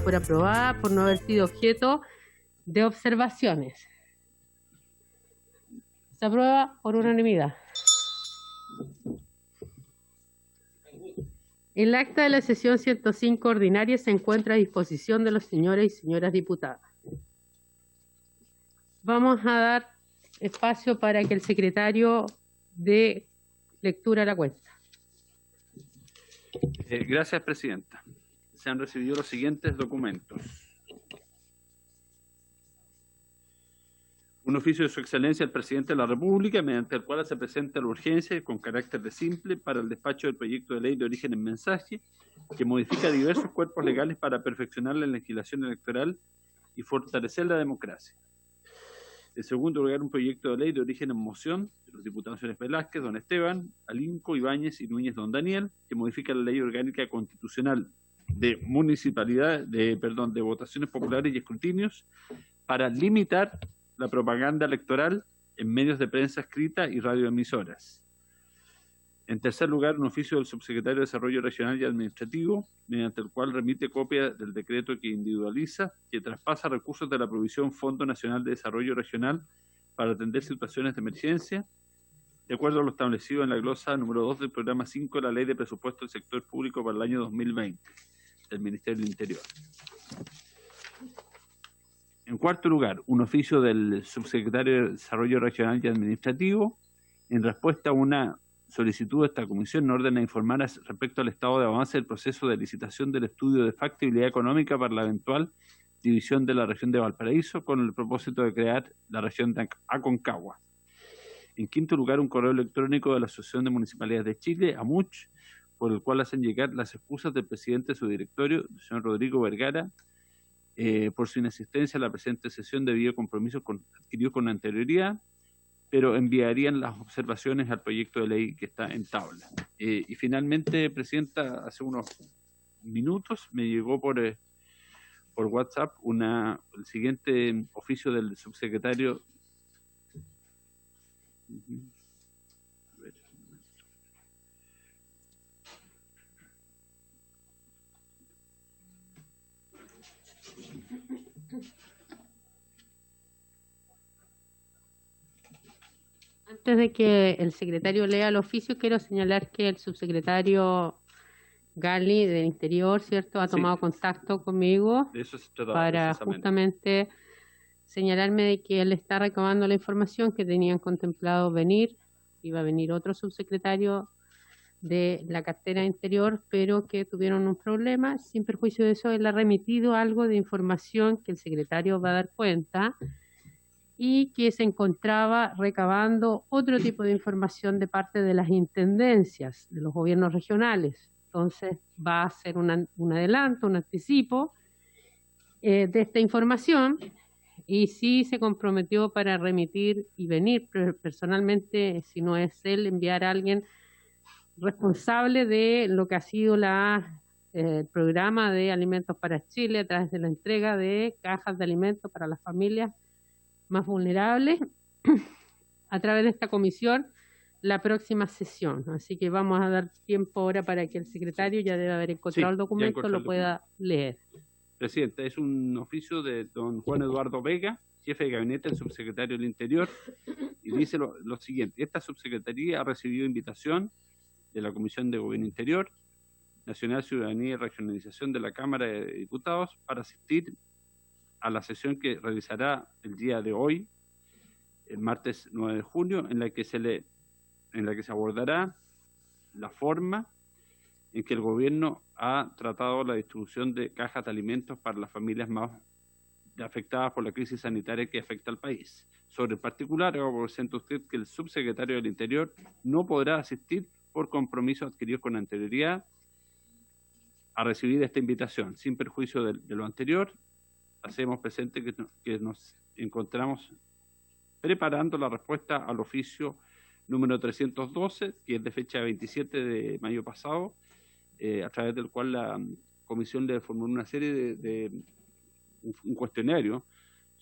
por aprobada por no haber sido objeto de observaciones. Se aprueba por unanimidad. El acta de la sesión 105 ordinaria se encuentra a disposición de los señores y señoras diputadas. Vamos a dar espacio para que el secretario dé lectura a la cuenta. Gracias, presidenta. Se han recibido los siguientes documentos. Un oficio de su excelencia el presidente de la República, mediante el cual se presenta la urgencia con carácter de simple para el despacho del proyecto de ley de origen en mensaje, que modifica diversos cuerpos legales para perfeccionar la legislación electoral y fortalecer la democracia. En segundo lugar, un proyecto de ley de origen en moción de los diputados señores Velázquez, don Esteban, Alinco, Ibáñez y Núñez, don Daniel, que modifica la ley orgánica constitucional de municipalidad, de votaciones populares y escrutinios para limitar la propaganda electoral en medios de prensa escrita y radioemisoras. En tercer lugar, un oficio del subsecretario de Desarrollo Regional y Administrativo, mediante el cual remite copia del decreto que individualiza, que traspasa recursos de la provisión Fondo Nacional de Desarrollo Regional para atender situaciones de emergencia, de acuerdo a lo establecido en la glosa número 2 del programa 5 de la Ley de Presupuesto del Sector Público para el año 2020 del Ministerio del Interior. En cuarto lugar, un oficio del subsecretario de Desarrollo Regional y Administrativo, en respuesta a una solicitud de esta comisión, en orden a informar respecto al estado de avance del proceso de licitación del estudio de factibilidad económica para la eventual división de la región de Valparaíso, con el propósito de crear la región de Aconcagua. En quinto lugar, un correo electrónico de la Asociación de Municipalidades de Chile, AMUCH, por el cual hacen llegar las excusas del presidente de su directorio, el señor Rodrigo Vergara, por su inasistencia a la presente sesión debido a compromisos adquiridos con anterioridad, pero enviarían las observaciones al proyecto de ley que está en tabla. Y finalmente, presidenta, hace unos minutos me llegó por WhatsApp el siguiente oficio del subsecretario. Antes de que el secretario lea el oficio, quiero señalar que el subsecretario Gali del Interior, ¿cierto?, ha tomado contacto conmigo para justamente señalarme de que él está recabando la información que tenían contemplado venir. Iba a venir otro subsecretario de la cartera Interior, pero que tuvieron un problema. Sin perjuicio de eso, él ha remitido algo de información que el secretario va a dar cuenta y que se encontraba recabando otro tipo de información de parte de las intendencias, de los gobiernos regionales. Entonces va a ser un adelanto, un anticipo de esta información, y sí se comprometió para remitir y venir personalmente, si no es él, enviar a alguien responsable de lo que ha sido el programa de Alimentos para Chile a través de la entrega de cajas de alimentos para las familias más vulnerables a través de esta comisión la próxima sesión. Así que vamos a dar tiempo ahora para que el secretario, ya debe haber encontrado el documento, lo pueda leer. Presidenta, es un oficio de don Juan Eduardo Vega, jefe de gabinete del subsecretario del Interior, y dice lo siguiente: esta subsecretaría ha recibido invitación de la Comisión de Gobierno Interior, Nacional, Ciudadanía y Regionalización de la Cámara de Diputados para asistir a la sesión que realizará el día de hoy, el martes 9 de junio, en la que se abordará la forma en que el gobierno ha tratado la distribución de cajas de alimentos para las familias más afectadas por la crisis sanitaria que afecta al país. Sobre el particular, presenta usted que el subsecretario del Interior no podrá asistir por compromisos adquiridos con anterioridad a recibir esta invitación. Sin perjuicio de lo anterior, hacemos presente que nos encontramos preparando la respuesta al oficio número 312, que es de fecha 27 de mayo pasado, a través del cual la comisión le formuló una serie de un cuestionario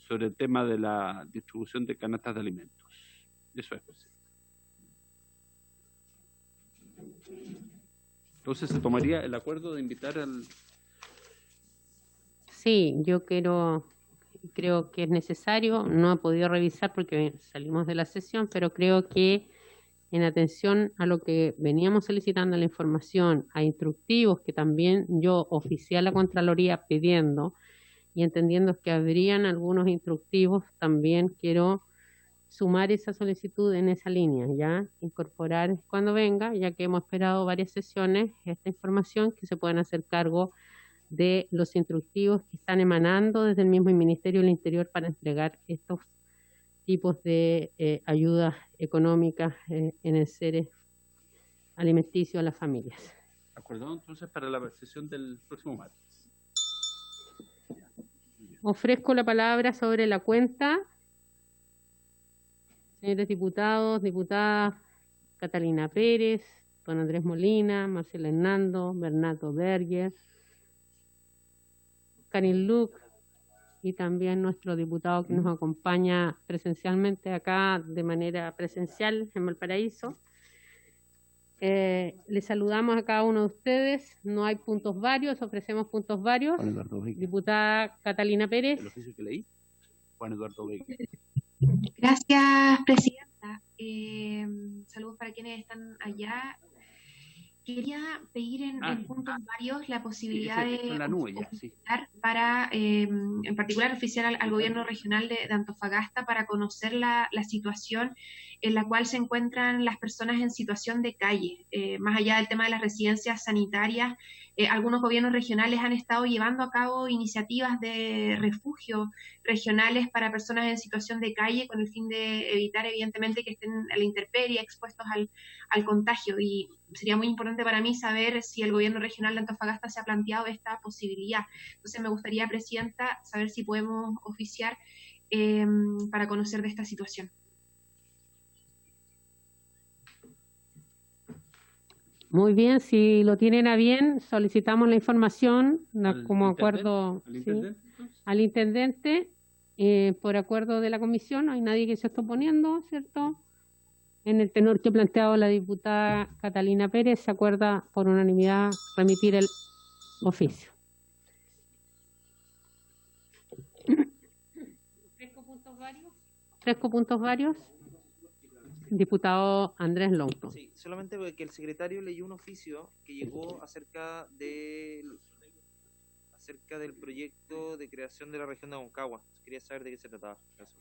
sobre el tema de la distribución de canastas de alimentos. Eso es, presidente. Entonces se tomaría el acuerdo de invitar al... Sí, yo creo que es necesario, no he podido revisar porque salimos de la sesión, pero creo que en atención a lo que veníamos solicitando la información, a instructivos que también yo oficié a la Contraloría pidiendo y entendiendo que habrían algunos instructivos, también quiero sumar esa solicitud en esa línea, ya incorporar cuando venga, ya que hemos esperado varias sesiones, esta información que se puedan hacer cargo de los instructivos que están emanando desde el mismo Ministerio del Interior para entregar estos tipos de ayudas económicas en el ser alimenticio a las familias. Acordado entonces para la sesión del próximo martes. Ofrezco la palabra sobre la cuenta. Señores diputados, diputadas, Catalina Pérez, don Andrés Molina, Marcela Hernando, Bernardo Berger, Karin Luc y también nuestro diputado que nos acompaña presencialmente acá de manera presencial en Valparaíso. Les saludamos a cada uno de ustedes. No hay puntos varios, ofrecemos puntos varios. Diputada Catalina Pérez. El oficio que leí, Juan Eduardo Vega. Gracias, presidenta. Saludos para quienes están allá. Quería pedir en puntos varios la posibilidad para, en particular, oficiar al gobierno regional de Antofagasta para conocer la situación en la cual se encuentran las personas en situación de calle. Más allá del tema de las residencias sanitarias, algunos gobiernos regionales han estado llevando a cabo iniciativas de refugio regionales para personas en situación de calle con el fin de evitar, evidentemente, que estén a la intemperie, expuestos al contagio. Y sería muy importante para mí saber si el gobierno regional de Antofagasta se ha planteado esta posibilidad. Entonces me gustaría, presidenta, saber si podemos oficiar para conocer de esta situación. Muy bien, si lo tienen a bien, solicitamos la información como acuerdo al intendente, por acuerdo de la comisión. No hay nadie que se esté oponiendo, ¿cierto? En el tenor que ha planteado la diputada Catalina Pérez, se acuerda por unanimidad remitir el oficio. ¿Fresco puntos varios? Diputado Andrés Lonco. Sí, solamente porque el secretario leyó un oficio que llegó acerca del proyecto de creación de la región de Aconcagua. Quería saber de qué se trataba. Gracias.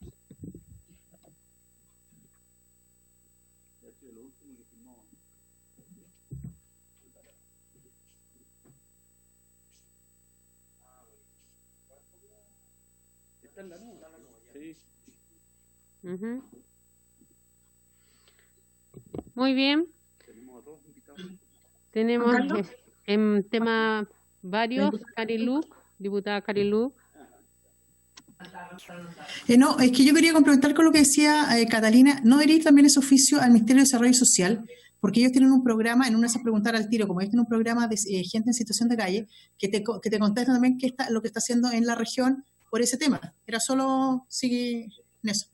Está en la nube. Sí. Muy bien. Tenemos en tema varios, Karin Luc, diputada Karin Luc. No, es que yo quería complementar con lo que decía Catalina. ¿No debería ir también ese oficio al Ministerio de Desarrollo Social? Porque ellos tienen un programa, en una se preguntar al tiro, como ellos tienen un programa de gente en situación de calle, que te contestan también qué está, lo que está haciendo en la región por ese tema. Era solo sigue en eso.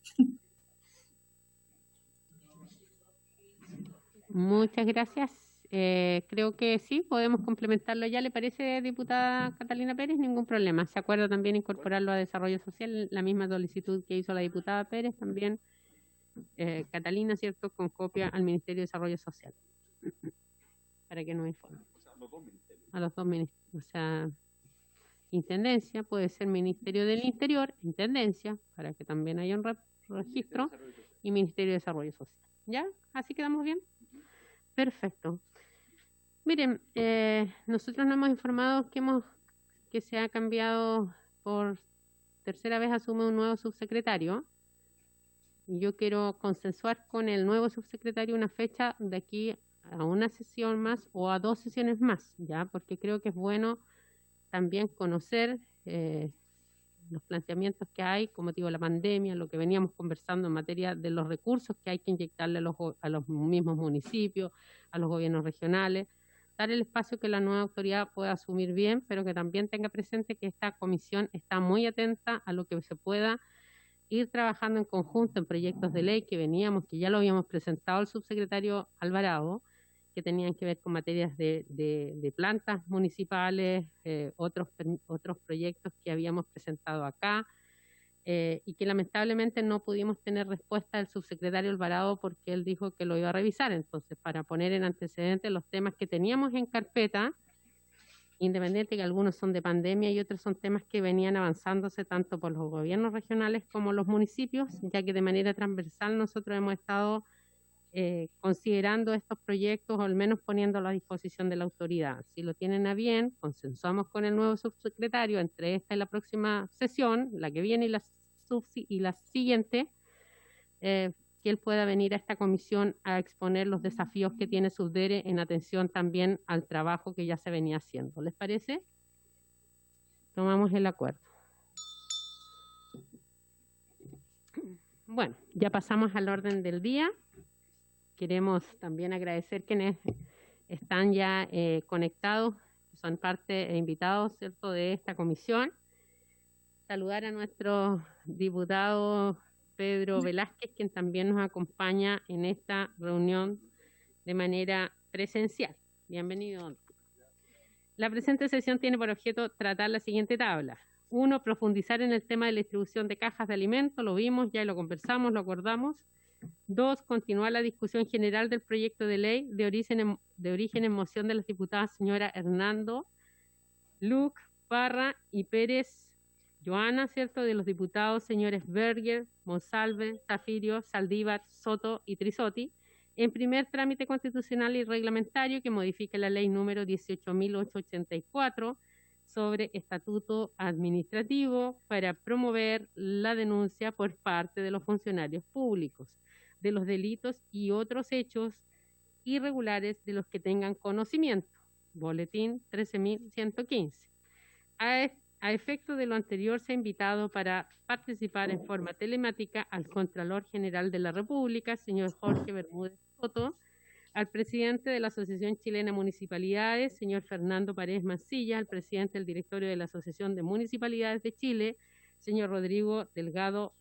Muchas gracias. Creo que sí, podemos complementarlo ya. ¿Le parece, diputada Catalina Pérez? Ningún problema. ¿Se acuerda también incorporarlo a Desarrollo Social? La misma solicitud que hizo la diputada Pérez, también Catalina, ¿cierto? Con copia al Ministerio de Desarrollo Social. Para que nos informe. A los dos ministerios. O sea, Intendencia, puede ser Ministerio del Interior, Intendencia, para que también haya un registro, y Ministerio de Desarrollo Social. ¿Ya? ¿Así quedamos bien? Perfecto. Miren, nosotros nos hemos informado que se ha cambiado por tercera vez, asume un nuevo subsecretario. Y yo quiero consensuar con el nuevo subsecretario una fecha de aquí a una sesión más o a 2 sesiones más, ¿ya? Porque creo que es bueno también conocer los planteamientos que hay, como digo, la pandemia, lo que veníamos conversando en materia de los recursos que hay que inyectarle a los mismos municipios, a los gobiernos regionales, dar el espacio que la nueva autoridad pueda asumir bien, pero que también tenga presente que esta comisión está muy atenta a lo que se pueda ir trabajando en conjunto en proyectos de ley que ya lo habíamos presentado al subsecretario Alvarado, que tenían que ver con materias de plantas municipales, otros proyectos que habíamos presentado acá, y que lamentablemente no pudimos tener respuesta del subsecretario Alvarado porque él dijo que lo iba a revisar. Entonces, para poner en antecedentes los temas que teníamos en carpeta, independiente que algunos son de pandemia y otros son temas que venían avanzándose tanto por los gobiernos regionales como los municipios, ya que de manera transversal nosotros hemos estado considerando estos proyectos o al menos poniéndolos a disposición de la autoridad. Si lo tienen a bien, consensuamos con el nuevo subsecretario entre esta y la próxima sesión, la que viene y la siguiente, que él pueda venir a esta comisión a exponer los desafíos que tiene Subdere en atención también al trabajo que ya se venía haciendo. ¿Les parece? Tomamos el acuerdo. Bueno, ya pasamos al orden del día. Queremos también agradecer quienes están ya conectados, son parte e invitados, ¿cierto?, de esta comisión. Saludar a nuestro diputado Pedro Velázquez, quien también nos acompaña en esta reunión de manera presencial. Bienvenido, don. La presente sesión tiene por objeto tratar la siguiente tabla. 1. Profundizar en el tema de la distribución de cajas de alimentos, lo vimos, ya lo conversamos, lo acordamos. 2. Continuar la discusión general del proyecto de ley de origen en moción de las diputadas señora Hernando, Luc, Parra y Pérez Joana, ¿cierto?, de los diputados señores Berger, Monsalve, Zafirio, Saldívar, Soto y Trisotti, en primer trámite constitucional y reglamentario que modifique la ley número 18.884 sobre estatuto administrativo para promover la denuncia por parte de los funcionarios públicos de los delitos y otros hechos irregulares de los que tengan conocimiento. Boletín 13.115. A efecto de lo anterior, se ha invitado para participar en forma telemática al Contralor General de la República, señor Jorge Bermúdez Soto, al presidente de la Asociación Chilena de Municipalidades, señor Fernando Paredes Mancilla, al presidente del directorio de la Asociación de Municipalidades de Chile, señor Rodrigo Delgado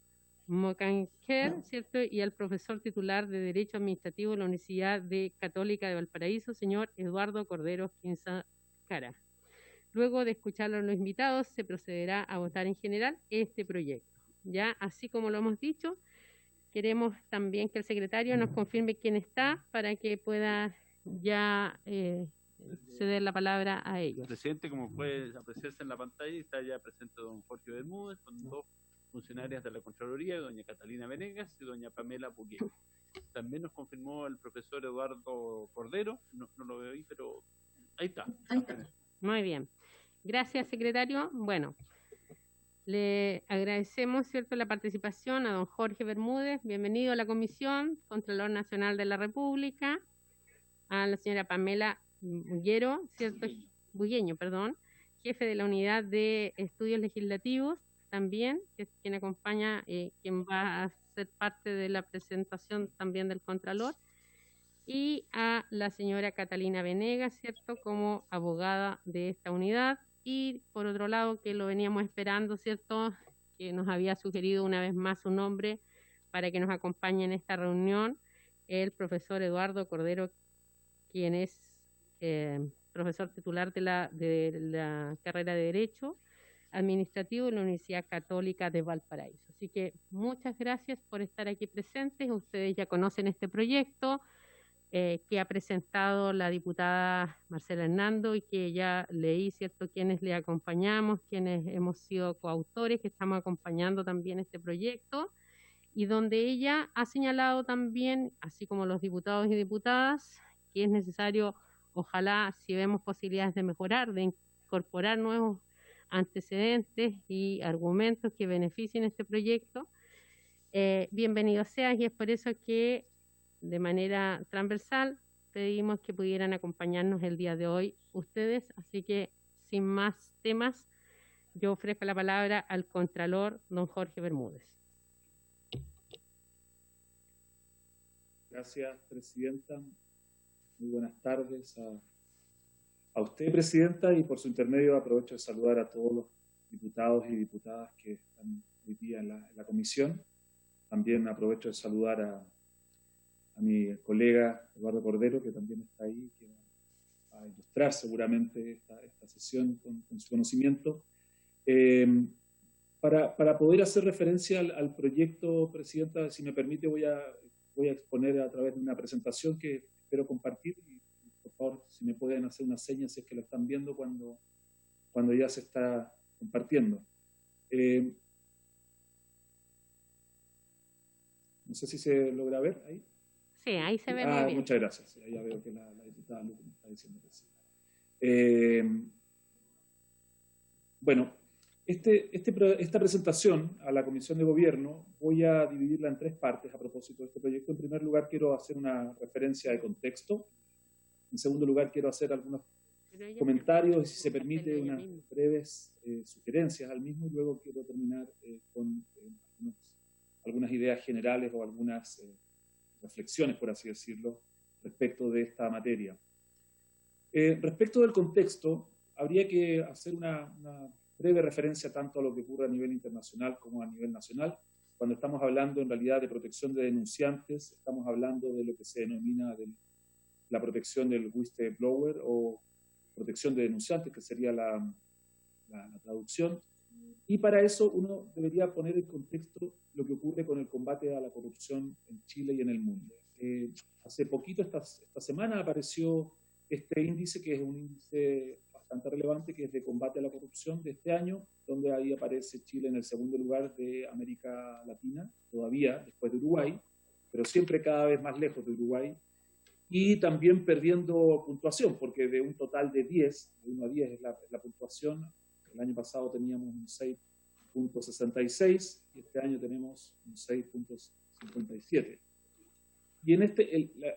Mocanger, ¿cierto?, y al profesor titular de Derecho Administrativo de la Universidad Católica de Valparaíso, señor Eduardo Cordero Quinza Cara. Luego de escuchar a los invitados, se procederá a votar en general este proyecto. Ya, así como lo hemos dicho, queremos también que el secretario nos confirme quién está para que pueda ya ceder la palabra a ellos. Presidente, como puede apreciarse en la pantalla, está ya presente don Jorge Bermúdez con dos funcionarias de la Contraloría, doña Catalina Venegas y doña Pamela Puquero. También nos confirmó el profesor Eduardo Cordero, no lo veo ahí, pero ahí está. Muy bien. Gracias, secretario. Bueno, le agradecemos, ¿cierto?, la participación a don Jorge Bermúdez. Bienvenido a la comisión, Contralor Nacional de la República, a la señora Pamela Bugueño, ¿cierto?, jefe de la Unidad de Estudios Legislativos, también, que es quien acompaña, quien va a ser parte de la presentación también del Contralor, y a la señora Catalina Venegas, ¿cierto?, como abogada de esta unidad, y por otro lado, que lo veníamos esperando, ¿cierto?, que nos había sugerido una vez más su nombre para que nos acompañe en esta reunión, el profesor Eduardo Cordero, quien es profesor titular de la carrera de Derecho Administrativo en la Universidad Católica de Valparaíso. Así que muchas gracias por estar aquí presentes. Ustedes ya conocen este proyecto que ha presentado la diputada Marcela Hernando y que ya leí, ¿cierto?, quienes le acompañamos, quienes hemos sido coautores, que estamos acompañando también este proyecto, y donde ella ha señalado también, así como los diputados y diputadas, que es necesario, ojalá, si vemos posibilidades de mejorar, de incorporar nuevos antecedentes y argumentos que beneficien este proyecto, bienvenido sea, y es por eso que de manera transversal pedimos que pudieran acompañarnos el día de hoy ustedes. Así que sin más temas, yo ofrezco la palabra al Contralor don Jorge Bermúdez. Gracias, Presidenta. Muy buenas tardes a usted, Presidenta, y por su intermedio aprovecho de saludar a todos los diputados y diputadas que están hoy día en la comisión. También aprovecho de saludar a mi colega Eduardo Cordero, que también está ahí, que va a ilustrar seguramente esta sesión con su conocimiento. Para poder hacer referencia al proyecto, Presidenta, si me permite, voy a exponer a través de una presentación que espero compartir. Y, por favor, si me pueden hacer una seña si es que lo están viendo cuando ya se está compartiendo. No sé si se logra ver ahí. Sí, ahí se ve muy bien. Muchas gracias. Ya veo que la diputada Luque me está diciendo que sí. Bueno, esta presentación a la Comisión de Gobierno voy a dividirla en 3 partes a propósito de este proyecto. En primer lugar, quiero hacer una referencia de contexto. En segundo lugar, quiero hacer algunos comentarios y, si se permite, unas breves sugerencias al mismo. Y luego quiero terminar con algunas ideas generales o algunas reflexiones, por así decirlo, respecto de esta materia. Respecto del contexto, habría que hacer una breve referencia tanto a lo que ocurre a nivel internacional como a nivel nacional. Cuando estamos hablando en realidad de protección de denunciantes, estamos hablando de lo que se denomina la protección del whistleblower o protección de denunciantes, que sería la traducción. Y para eso uno debería poner en contexto lo que ocurre con el combate a la corrupción en Chile y en el mundo. Hace poquito, esta semana, apareció este índice, que es un índice bastante relevante, que es de combate a la corrupción de este año, donde ahí aparece Chile en el segundo lugar de América Latina, todavía después de Uruguay, pero siempre cada vez más lejos de Uruguay, y también perdiendo puntuación, porque de un total de 10, de 1 a 10 es la puntuación. El año pasado teníamos un 6.66 y este año tenemos un 6.57. Y en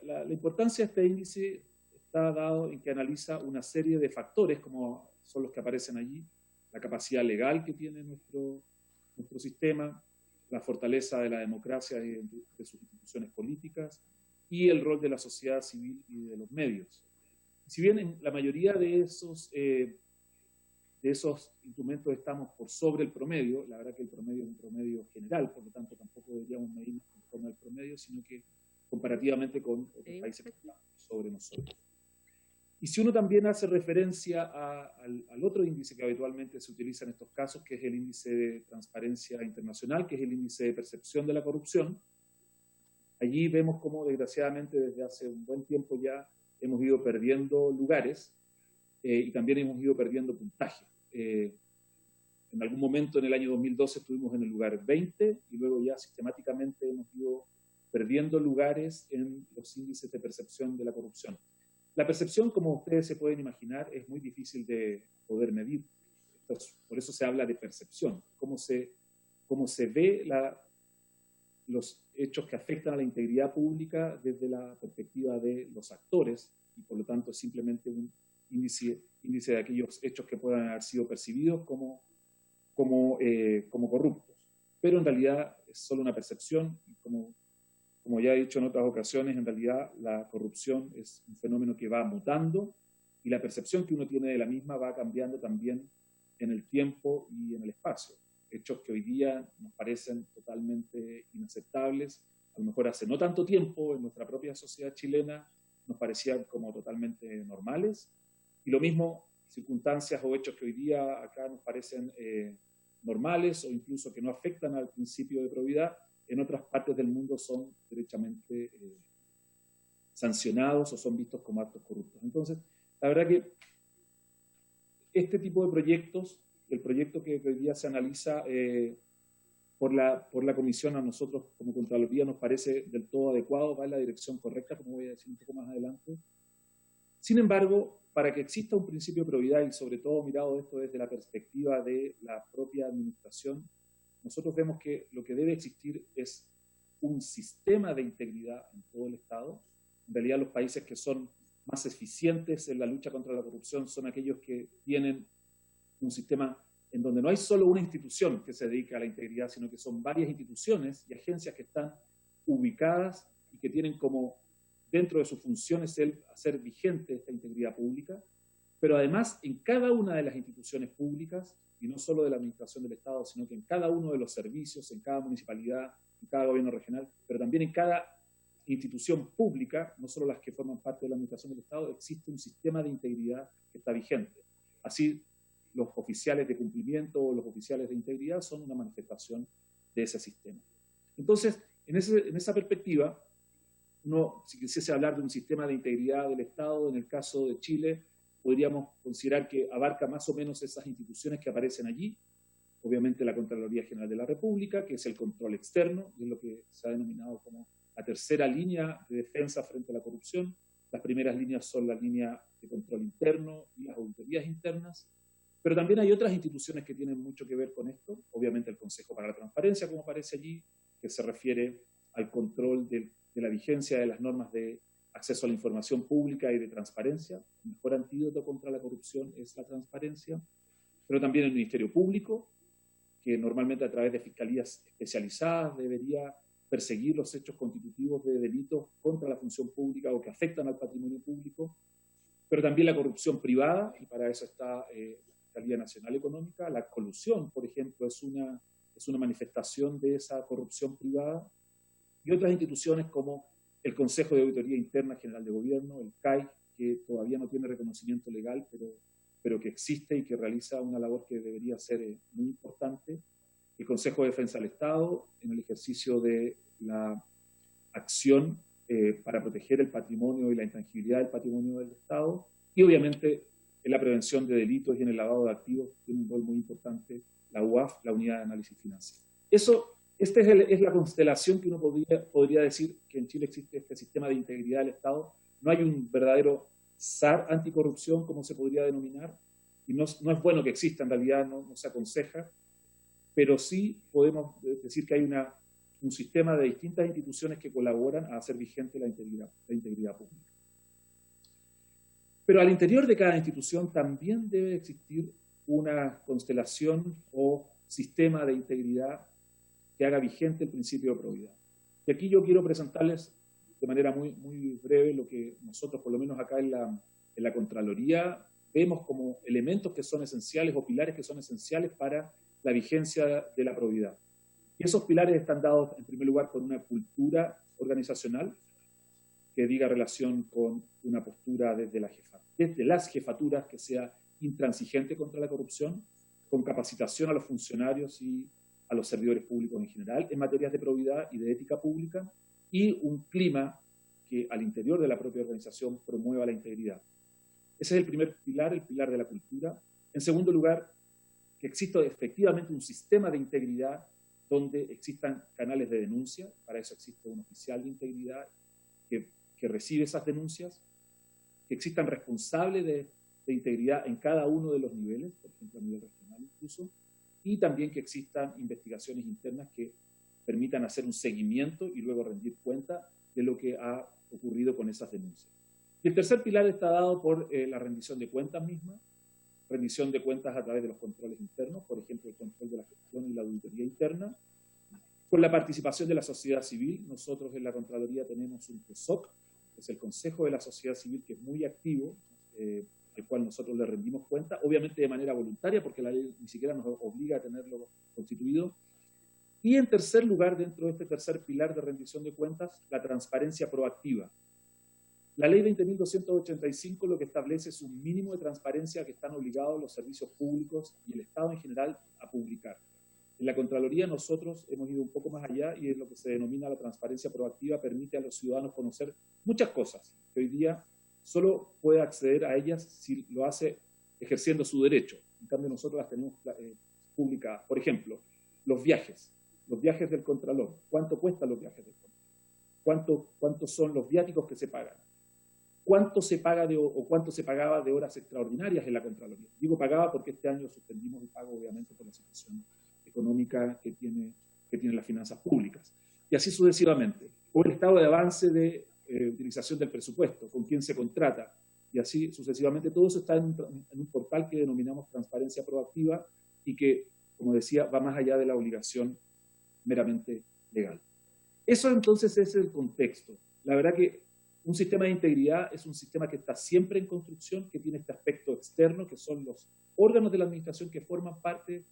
la importancia de este índice está dado en que analiza una serie de factores, como son los que aparecen allí: la capacidad legal que tiene nuestro sistema, la fortaleza de la democracia y de sus instituciones políticas, y el rol de la sociedad civil y de los medios. Si bien en la mayoría de esos instrumentos estamos por sobre el promedio, la verdad que el promedio es un promedio general, por lo tanto tampoco deberíamos medirnos conforme al promedio, sino que comparativamente con otros países que están sobre nosotros. Y si uno también hace referencia al otro índice que habitualmente se utiliza en estos casos, que es el índice de transparencia internacional, que es el índice de percepción de la corrupción, allí vemos cómo, desgraciadamente, desde hace un buen tiempo ya hemos ido perdiendo lugares y también hemos ido perdiendo puntaje. En algún momento en el año 2012 estuvimos en el lugar 20 y luego ya sistemáticamente hemos ido perdiendo lugares en los índices de percepción de la corrupción. La percepción, como ustedes se pueden imaginar, es muy difícil de poder medir. Entonces, por eso se habla de percepción, cómo se ve los hechos que afectan a la integridad pública desde la perspectiva de los actores, y por lo tanto es simplemente un índice de aquellos hechos que puedan haber sido percibidos como corruptos. Pero en realidad es solo una percepción, y como ya he dicho en otras ocasiones, en realidad la corrupción es un fenómeno que va mutando y la percepción que uno tiene de la misma va cambiando también en el tiempo y en el espacio. Hechos que hoy día nos parecen totalmente inaceptables, a lo mejor hace no tanto tiempo en nuestra propia sociedad chilena nos parecían como totalmente normales, y lo mismo circunstancias o hechos que hoy día acá nos parecen normales o incluso que no afectan al principio de probidad, en otras partes del mundo son derechamente sancionados o son vistos como actos corruptos. Entonces, la verdad que este tipo de proyectos, el proyecto que hoy día se analiza por la Comisión, a nosotros como Contraloría nos parece del todo adecuado, va en la dirección correcta, como voy a decir un poco más adelante. Sin embargo, para que exista un principio de probidad y sobre todo mirado esto desde la perspectiva de la propia administración, nosotros vemos que lo que debe existir es un sistema de integridad en todo el Estado. En realidad los países que son más eficientes en la lucha contra la corrupción son aquellos que tienen un sistema en donde no hay solo una institución que se dedica a la integridad, sino que son varias instituciones y agencias que están ubicadas y que tienen como dentro de sus funciones el hacer vigente esta integridad pública, pero además en cada una de las instituciones públicas, y no solo de la administración del Estado, sino que en cada uno de los servicios, en cada municipalidad, en cada gobierno regional, pero también en cada institución pública, no solo las que forman parte de la administración del Estado, existe un sistema de integridad que está vigente. Así, los oficiales de cumplimiento o los oficiales de integridad son una manifestación de ese sistema. Entonces, en esa perspectiva, si quisiese hablar de un sistema de integridad del Estado, en el caso de Chile, podríamos considerar que abarca más o menos esas instituciones que aparecen allí. Obviamente la Contraloría General de la República, que es el control externo, y es lo que se ha denominado como la tercera línea de defensa frente a la corrupción. Las primeras líneas son la línea de control interno y las auditorías internas. Pero también hay otras instituciones que tienen mucho que ver con esto. Obviamente el Consejo para la Transparencia, como aparece allí, que se refiere al control de la vigencia de las normas de acceso a la información pública y de transparencia. El mejor antídoto contra la corrupción es la transparencia. Pero también el Ministerio Público, que normalmente a través de fiscalías especializadas debería perseguir los hechos constitutivos de delitos contra la función pública o que afectan al patrimonio público, pero también la corrupción privada, y para eso está la Fiscalía Nacional Económica. La colusión, por ejemplo, es una manifestación de esa corrupción privada, y otras instituciones como el Consejo de Auditoría Interna General de Gobierno, el CAI, que todavía no tiene reconocimiento legal, pero que existe y que realiza una labor que debería ser muy importante. El Consejo de Defensa del Estado, en el ejercicio de la acción para proteger el patrimonio y la intangibilidad del patrimonio del Estado, y obviamente en la prevención de delitos y en el lavado de activos tiene un rol muy importante la UAF, la Unidad de Análisis Financiero. Esta es la constelación que uno podría decir que en Chile existe este sistema de integridad del Estado. No hay un verdadero SAR anticorrupción, como se podría denominar, y no es bueno que exista, en realidad no se aconseja, pero sí podemos decir que hay un sistema de distintas instituciones que colaboran a hacer vigente la integridad pública. Pero al interior de cada institución también debe existir una constelación o sistema de integridad que haga vigente el principio de probidad. Y aquí yo quiero presentarles de manera muy, muy breve lo que nosotros, por lo menos acá en la Contraloría, vemos como elementos que son esenciales o pilares que son esenciales para la vigencia de la probidad. Y esos pilares están dados, en primer lugar, por una cultura organizacional que diga relación con una postura desde las jefaturas que sea intransigente contra la corrupción, con capacitación a los funcionarios y a los servidores públicos en general en materias de probidad y de ética pública, y un clima que al interior de la propia organización promueva la integridad. Ese es el primer pilar, el pilar de la cultura. En segundo lugar, que exista efectivamente un sistema de integridad donde existan canales de denuncia. Para eso existe un oficial de integridad que recibe esas denuncias, que existan responsables de integridad en cada uno de los niveles, por ejemplo a nivel regional incluso, y también que existan investigaciones internas que permitan hacer un seguimiento y luego rendir cuenta de lo que ha ocurrido con esas denuncias. Y el tercer pilar está dado por la rendición de cuentas misma, rendición de cuentas a través de los controles internos, por ejemplo, el control de la gestión y la auditoría interna, con la participación de la sociedad civil. Nosotros en la Contraloría tenemos un COSOC, que es el Consejo de la Sociedad Civil, que es muy activo, al cual nosotros le rendimos cuenta, obviamente de manera voluntaria, porque la ley ni siquiera nos obliga a tenerlo constituido. Y en tercer lugar, dentro de este tercer pilar de rendición de cuentas, la transparencia proactiva. La ley 20.285 lo que establece es un mínimo de transparencia que están obligados los servicios públicos y el Estado en general a publicar. En la Contraloría nosotros hemos ido un poco más allá y es lo que se denomina la transparencia proactiva, permite a los ciudadanos conocer muchas cosas que hoy día solo puede acceder a ellas si lo hace ejerciendo su derecho. En cambio nosotros las tenemos publicadas. Por ejemplo, los viajes del Contralor. ¿Cuánto cuestan los viajes del Contralor? ¿Cuántos son los viáticos que se pagan? ¿Cuánto se paga cuánto se pagaba de horas extraordinarias en la Contraloría? Digo pagaba porque este año suspendimos el pago, obviamente, por la situación económica que tienen las finanzas públicas. Y así sucesivamente. O el estado de avance de utilización del presupuesto, con quién se contrata, y así sucesivamente. Todo eso está en un portal que denominamos transparencia proactiva y que, como decía, va más allá de la obligación meramente legal. Eso entonces es el contexto. La verdad que un sistema de integridad es un sistema que está siempre en construcción, que tiene este aspecto externo, que son los órganos de la administración que forman parte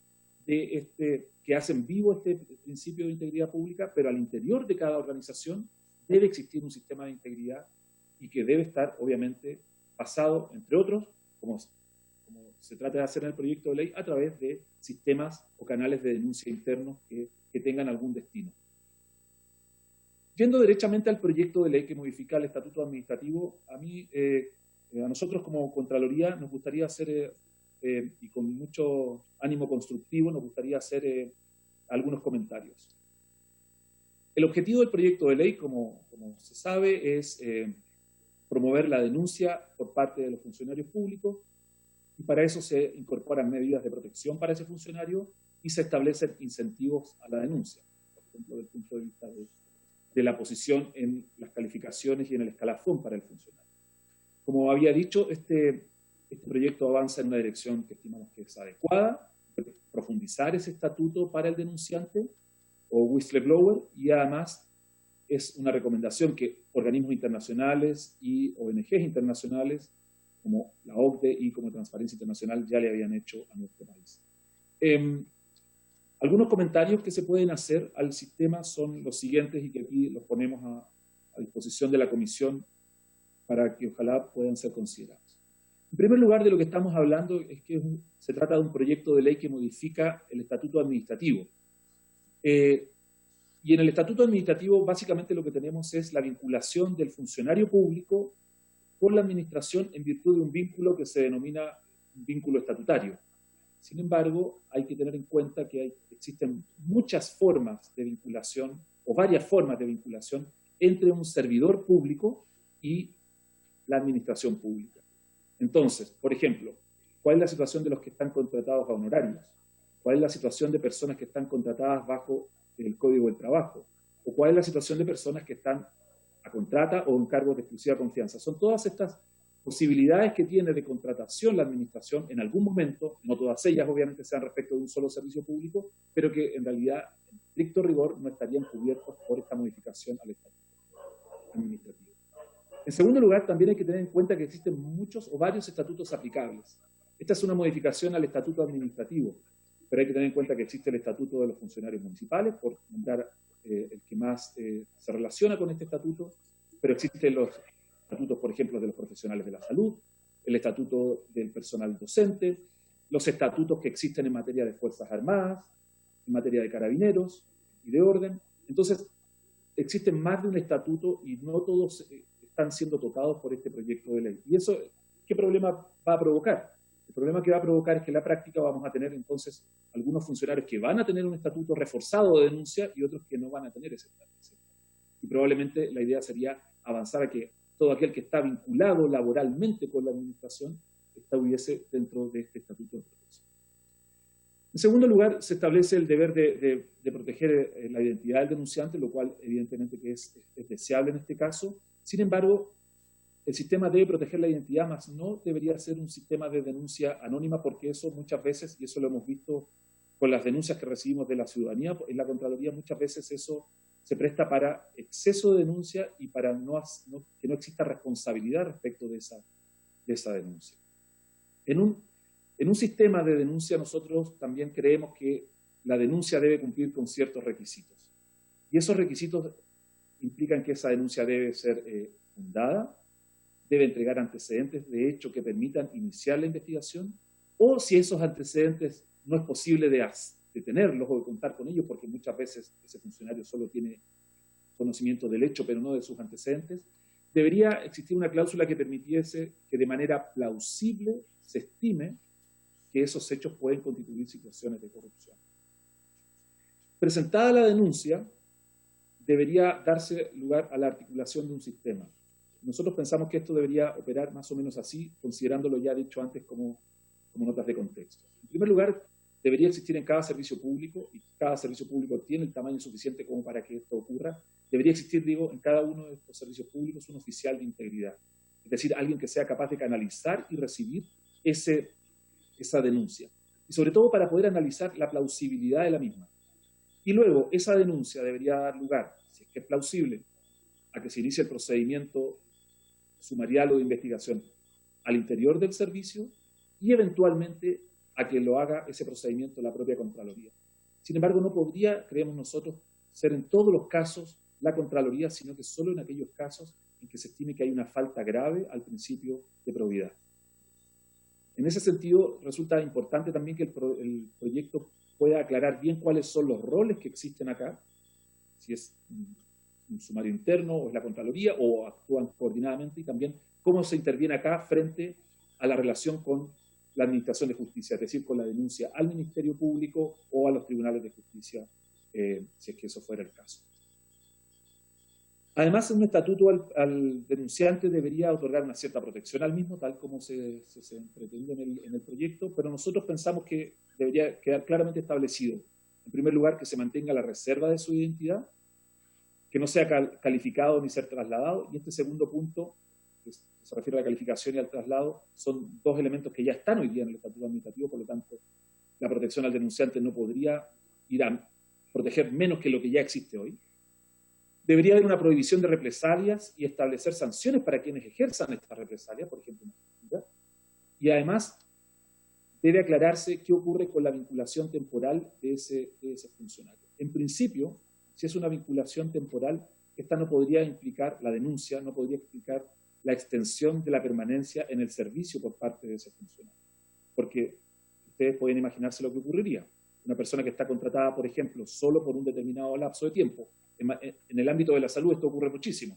de que hacen vivo este principio de integridad pública, pero al interior de cada organización debe existir un sistema de integridad y que debe estar, obviamente, basado, entre otros, como se trata de hacer en el proyecto de ley, a través de sistemas o canales de denuncia internos que tengan algún destino. Yendo derechamente al proyecto de ley que modifica el estatuto administrativo, a nosotros como Contraloría nos gustaría hacer, y con mucho ánimo constructivo, nos gustaría hacer algunos comentarios. El objetivo del proyecto de ley, como se sabe, es promover la denuncia por parte de los funcionarios públicos, y para eso se incorporan medidas de protección para ese funcionario y se establecen incentivos a la denuncia, por ejemplo, desde el punto de vista de la posición en las calificaciones y en el escalafón para el funcionario. Como había dicho, este proyecto avanza en una dirección que estimamos que es adecuada, profundizar ese estatuto para el denunciante o whistleblower, y además es una recomendación que organismos internacionales y ONGs internacionales como la OCDE y como Transparencia Internacional ya le habían hecho a nuestro país. Algunos comentarios que se pueden hacer al sistema son los siguientes y que aquí los ponemos a disposición de la comisión para que ojalá puedan ser considerados. En primer lugar, de lo que estamos hablando es que se trata de un proyecto de ley que modifica el estatuto administrativo. Y en el estatuto administrativo básicamente lo que tenemos es la vinculación del funcionario público por la administración en virtud de un vínculo que se denomina un vínculo estatutario. Sin embargo, hay que tener en cuenta que existen muchas formas de vinculación o varias formas de vinculación entre un servidor público y la administración pública. Entonces, por ejemplo, ¿cuál es la situación de los que están contratados a honorarios? ¿Cuál es la situación de personas que están contratadas bajo el Código del Trabajo? ¿O cuál es la situación de personas que están a contrata o en cargos de exclusiva confianza? Son todas estas posibilidades que tiene de contratación la administración en algún momento, no todas ellas obviamente sean respecto de un solo servicio público, pero que en realidad, en estricto rigor, no estarían cubiertos por esta modificación al estatuto administrativo. En segundo lugar, también hay que tener en cuenta que existen muchos o varios estatutos aplicables. Esta es una modificación al estatuto administrativo, pero hay que tener en cuenta que existe el estatuto de los funcionarios municipales, por nombrar el que más se relaciona con este estatuto, pero existen los estatutos, por ejemplo, de los profesionales de la salud, el estatuto del personal docente, los estatutos que existen en materia de Fuerzas Armadas, en materia de carabineros y de orden. Entonces, existen más de un estatuto y no todos están siendo tocados por este proyecto de ley. ¿Y eso qué problema va a provocar? El problema que va a provocar es que en la práctica vamos a tener entonces algunos funcionarios que van a tener un estatuto reforzado de denuncia y otros que no van a tener ese estatuto. Y probablemente la idea sería avanzar a que todo aquel que está vinculado laboralmente con la administración estuviese dentro de este estatuto de protección. En segundo lugar, se establece el deber de proteger la identidad del denunciante, lo cual evidentemente que es deseable en este caso. Sin embargo, el sistema debe proteger la identidad, mas no debería ser un sistema de denuncia anónima, porque eso muchas veces, y eso lo hemos visto con las denuncias que recibimos de la ciudadanía, en la Contraloría muchas veces eso se presta para exceso de denuncia y para que no exista responsabilidad respecto de esa denuncia. En un sistema de denuncia nosotros también creemos que la denuncia debe cumplir con ciertos requisitos. Y esos requisitos implican que esa denuncia debe ser fundada, debe entregar antecedentes de hecho que permitan iniciar la investigación, o si esos antecedentes no es posible de tenerlos o de contar con ellos, porque muchas veces ese funcionario solo tiene conocimiento del hecho, pero no de sus antecedentes, debería existir una cláusula que permitiese que de manera plausible se estime que esos hechos pueden constituir situaciones de corrupción. Presentada la denuncia, debería darse lugar a la articulación de un sistema. Nosotros pensamos que esto debería operar más o menos así, considerándolo ya dicho antes como notas de contexto. En primer lugar, debería existir en cada servicio público, y cada servicio público tiene el tamaño suficiente como para que esto ocurra, debería existir, digo, en cada uno de estos servicios públicos un oficial de integridad. Es decir, alguien que sea capaz de canalizar y recibir esa denuncia. Y sobre todo para poder analizar la plausibilidad de la misma. Y luego, esa denuncia debería dar lugar, si es que es plausible, a que se inicie el procedimiento sumarial o de investigación al interior del servicio y eventualmente a que lo haga ese procedimiento la propia Contraloría. Sin embargo, no podría, creemos nosotros, ser en todos los casos la Contraloría, sino que solo en aquellos casos en que se estime que hay una falta grave al principio de probidad. En ese sentido, resulta importante también que el proyecto pueda aclarar bien cuáles son los roles que existen acá, si es un sumario interno o es la Contraloría o actúan coordinadamente, y también cómo se interviene acá frente a la relación con la Administración de Justicia, es decir, con la denuncia al Ministerio Público o a los tribunales de justicia, si es que eso fuera el caso. Además, un estatuto al denunciante debería otorgar una cierta protección al mismo, tal como se pretende en el proyecto, pero nosotros pensamos que debería quedar claramente establecido, en primer lugar, que se mantenga la reserva de su identidad, que no sea calificado ni ser trasladado, y este segundo punto, que se refiere a la calificación y al traslado, son dos elementos que ya están hoy día en el estatuto administrativo, por lo tanto, la protección al denunciante no podría ir a proteger menos que lo que ya existe hoy. Debería haber una prohibición de represalias y establecer sanciones para quienes ejerzan estas represalias, por ejemplo, y además debe aclararse qué ocurre con la vinculación temporal de ese funcionario. En principio, si es una vinculación temporal, esta no podría implicar, la denuncia no podría implicar la extensión de la permanencia en el servicio por parte de ese funcionario. Porque ustedes pueden imaginarse lo que ocurriría. Una persona que está contratada, por ejemplo, solo por un determinado lapso de tiempo. En el ámbito de la salud esto ocurre muchísimo.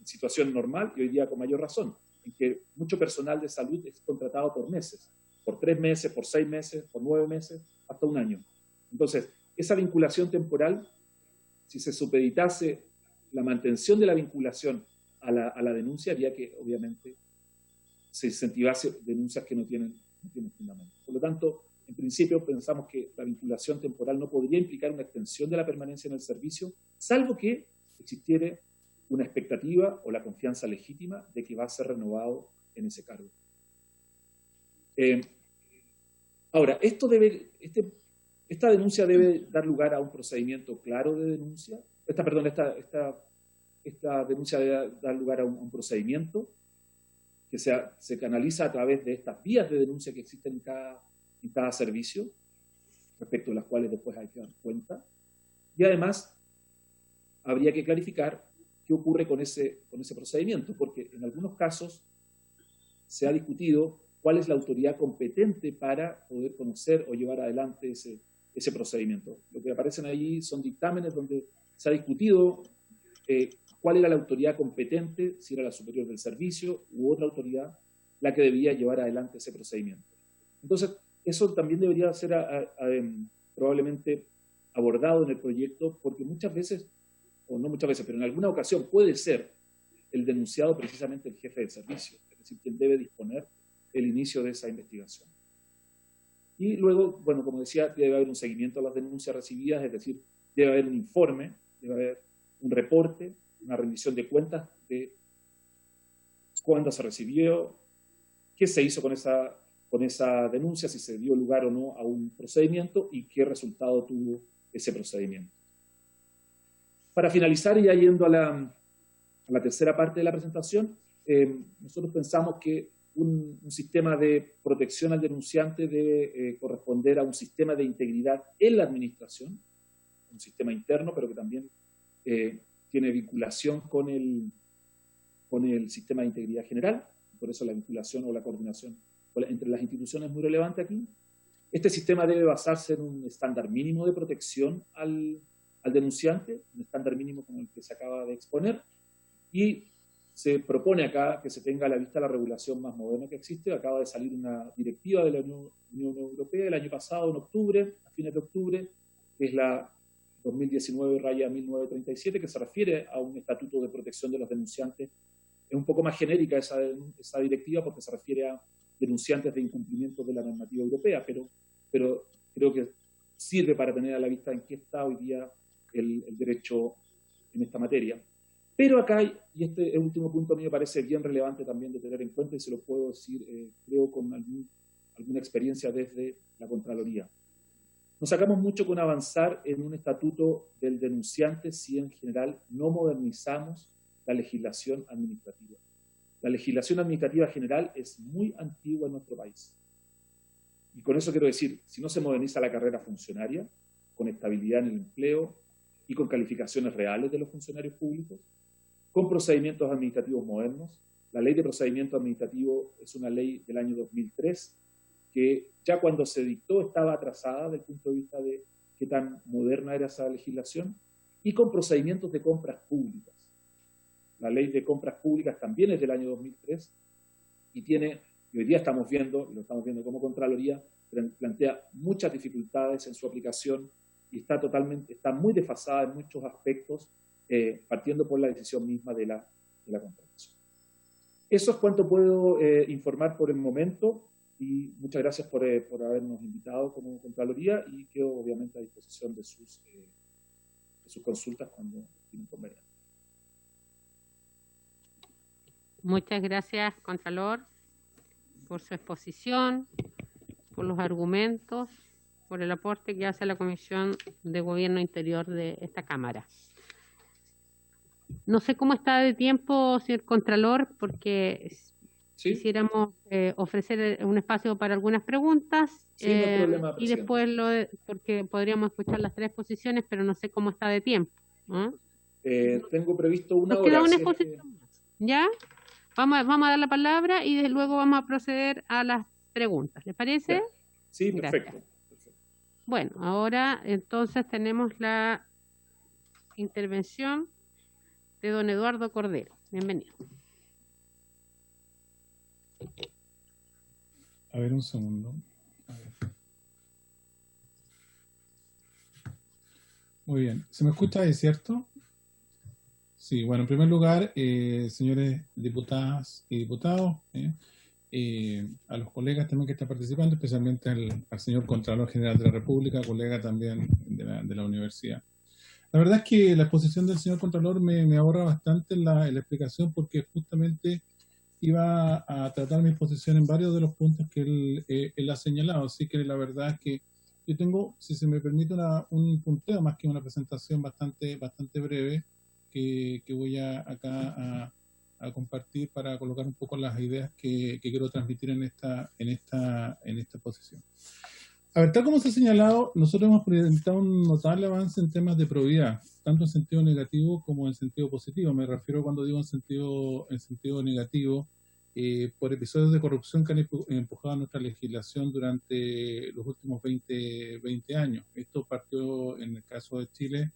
En situación normal, y hoy día con mayor razón, en que mucho personal de salud es contratado por meses, por 3 meses, por 6 meses, por 9 meses, hasta un año. Entonces, esa vinculación temporal, si se supeditase la mantención de la vinculación a la denuncia, haría que, obviamente, se incentivase denuncias que no tienen fundamento. Por lo tanto, en principio pensamos que la vinculación temporal no podría implicar una extensión de la permanencia en el servicio, salvo que existiera una expectativa o la confianza legítima de que va a ser renovado en ese cargo. Ahora, esta denuncia debe dar lugar a un procedimiento claro de denuncia. Esta denuncia debe dar lugar a un procedimiento que se canaliza a través de estas vías de denuncia que existen en cada servicio, respecto a las cuales después hay que dar cuenta. Y además, habría que clarificar qué ocurre con ese procedimiento, porque en algunos casos se ha discutido cuál es la autoridad competente para poder conocer o llevar adelante ese procedimiento. Lo que aparecen ahí son dictámenes donde se ha discutido cuál era la autoridad competente, si era la superior del servicio u otra autoridad la que debía llevar adelante ese procedimiento. Entonces, eso también debería ser probablemente abordado en el proyecto, porque muchas veces, o no muchas veces, pero en alguna ocasión puede ser el denunciado precisamente el jefe del servicio, es decir, quien debe disponer el inicio de esa investigación. Y luego, bueno, como decía, debe haber un seguimiento a las denuncias recibidas, es decir, debe haber un informe, debe haber un reporte, una rendición de cuentas de cuándo se recibió, qué se hizo con esa denuncia, si se dio lugar o no a un procedimiento y qué resultado tuvo ese procedimiento. Para finalizar, ya yendo a la tercera parte de la presentación, nosotros pensamos que un sistema de protección al denunciante debe corresponder a un sistema de integridad en la administración, un sistema interno, pero que también tiene vinculación con el sistema de integridad general, por eso la vinculación o la coordinación entre las instituciones es muy relevante aquí. Este sistema debe basarse en un estándar mínimo de protección al denunciante, un estándar mínimo como el que se acaba de exponer, y se propone acá que se tenga a la vista la regulación más moderna que existe. Acaba de salir una directiva de la Unión Europea el año pasado, en octubre, a fines de octubre, que es la 2019/1937, que se refiere a un estatuto de protección de los denunciantes. Es un poco más genérica esa directiva porque se refiere a denunciantes de incumplimiento de la normativa europea, pero creo que sirve para tener a la vista en qué está hoy día el derecho en esta materia. Pero acá, y este último punto a mí me parece bien relevante también de tener en cuenta, y se lo puedo decir, creo, con alguna experiencia desde la Contraloría. Nos sacamos mucho con avanzar en un estatuto del denunciante si en general no modernizamos la legislación administrativa. La legislación administrativa general es muy antigua en nuestro país. Y con eso quiero decir, si no se moderniza la carrera funcionaria, con estabilidad en el empleo, y con calificaciones reales de los funcionarios públicos, con procedimientos administrativos modernos. La ley de procedimiento administrativo es una ley del año 2003 que ya cuando se dictó estaba atrasada desde el punto de vista de qué tan moderna era esa legislación, y con procedimientos de compras públicas. La ley de compras públicas también es del año 2003 y hoy día lo estamos viendo como Contraloría, plantea muchas dificultades en su aplicación y está muy desfasada en muchos aspectos, partiendo por la decisión misma de la contratación. Eso es cuanto puedo informar por el momento, y muchas gracias por habernos invitado como Contraloría, y quedo obviamente a disposición de sus consultas cuando tienen conveniente. Muchas gracias, Contralor, por su exposición, por los argumentos, por el aporte que hace la Comisión de Gobierno Interior de esta Cámara. No sé cómo está de tiempo, señor Contralor, porque ¿sí? Quisiéramos ofrecer un espacio para algunas preguntas, sí, no hay problema, y después porque podríamos escuchar las 3 exposiciones, pero no sé cómo está de tiempo. Tengo previsto una hora. Queda una exposición más. ¿Ya? Vamos a dar la palabra y luego vamos a proceder a las preguntas. ¿Les parece? ¿Ya? Sí, perfecto. Bueno, ahora entonces tenemos la intervención de don Eduardo Cordero. Bienvenido. A ver, un segundo. Muy bien. ¿Se me escucha ahí, cierto? Sí, bueno, en primer lugar, señores diputadas y diputados, a los colegas también que están participando, especialmente al señor Contralor General de la República, colega también de la universidad. La verdad es que la exposición del señor Contralor me ahorra bastante la explicación, porque justamente iba a tratar mi exposición en varios de los puntos que él ha señalado. Así que la verdad es que yo tengo, si se me permite, un punteo más que una presentación bastante breve que voy acá a compartir para colocar un poco las ideas que quiero transmitir en esta exposición. A ver, tal como se ha señalado, nosotros hemos presentado un notable avance en temas de probidad, tanto en sentido negativo como en sentido positivo. Me refiero, cuando digo en sentido negativo, por episodios de corrupción que han empujado nuestra legislación durante los últimos 20 años. Esto partió en el caso de Chile,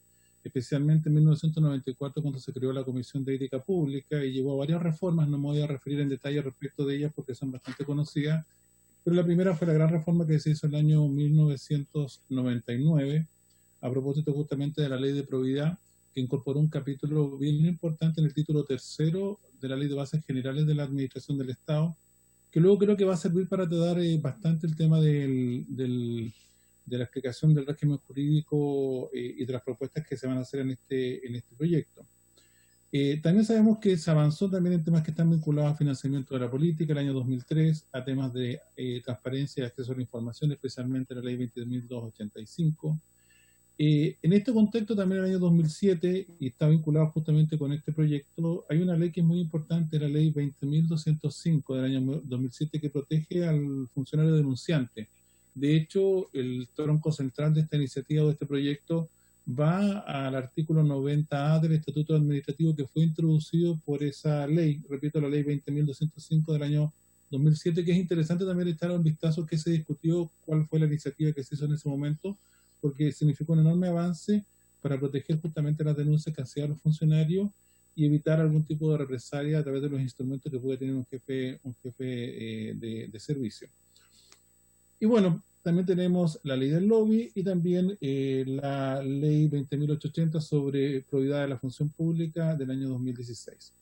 especialmente en 1994, cuando se creó la Comisión de Ética Pública y llevó a varias reformas. No me voy a referir en detalle respecto de ellas porque son bastante conocidas, pero la primera fue la gran reforma que se hizo en el año 1999, a propósito justamente de la Ley de Probidad, que incorporó un capítulo bien importante en el título 3º de la Ley de Bases Generales de la Administración del Estado, que luego creo que va a servir para tratar bastante el tema de la explicación del régimen jurídico y de las propuestas que se van a hacer en este proyecto. También sabemos que se avanzó también en temas que están vinculados al financiamiento de la política, el año 2003, a temas de transparencia y acceso a la información, especialmente la ley 20.285. En este contexto, también en el año 2007, y está vinculado justamente con este proyecto, hay una ley que es muy importante, la ley 20.205 del año 2007, que protege al funcionario denunciante. De hecho, el tronco central de esta iniciativa o de este proyecto va al artículo 90A del Estatuto Administrativo, que fue introducido por esa ley, repito, la ley 20.205 del año 2007, que es interesante también echar un vistazo que se discutió, cuál fue la iniciativa que se hizo en ese momento, porque significó un enorme avance para proteger justamente las denuncias que hacían los funcionarios y evitar algún tipo de represalia a través de los instrumentos que puede tener un jefe de servicio. Y bueno, también tenemos la ley del lobby y también la ley 20.880 sobre probidad de la función pública del año 2016.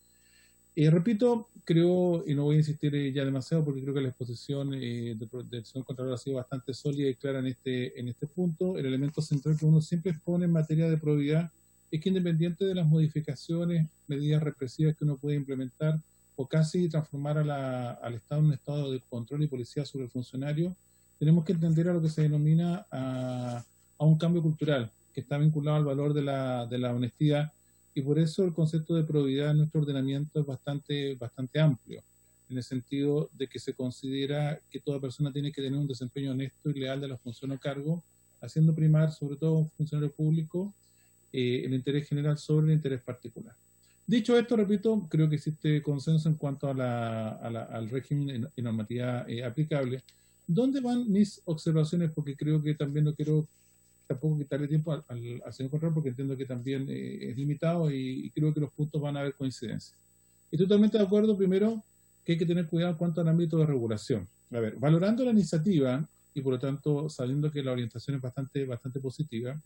Repito, creo, y no voy a insistir ya demasiado porque creo que la exposición del señor Contralor ha sido bastante sólida y clara en este punto. El elemento central que uno siempre expone en materia de probidad es que, independiente de las modificaciones, medidas represivas que uno puede implementar o casi transformar al Estado en un estado de control y policía sobre el funcionario, tenemos que entender a lo que se denomina a un cambio cultural que está vinculado al valor de la honestidad. Y por eso el concepto de probidad en nuestro ordenamiento es bastante amplio, en el sentido de que se considera que toda persona tiene que tener un desempeño honesto y leal de la función o cargo, haciendo primar, sobre todo un funcionario público, el interés general sobre el interés particular. Dicho esto, repito, creo que existe consenso en cuanto al régimen y normatividad aplicable. ¿Dónde van mis observaciones? Porque creo que también no quiero tampoco quitarle tiempo al señor Contralor, porque entiendo que también es limitado y creo que los puntos van a haber coincidencia. Estoy totalmente de acuerdo, primero, que hay que tener cuidado en cuanto al ámbito de regulación. A ver, valorando la iniciativa y por lo tanto sabiendo que la orientación es bastante positiva,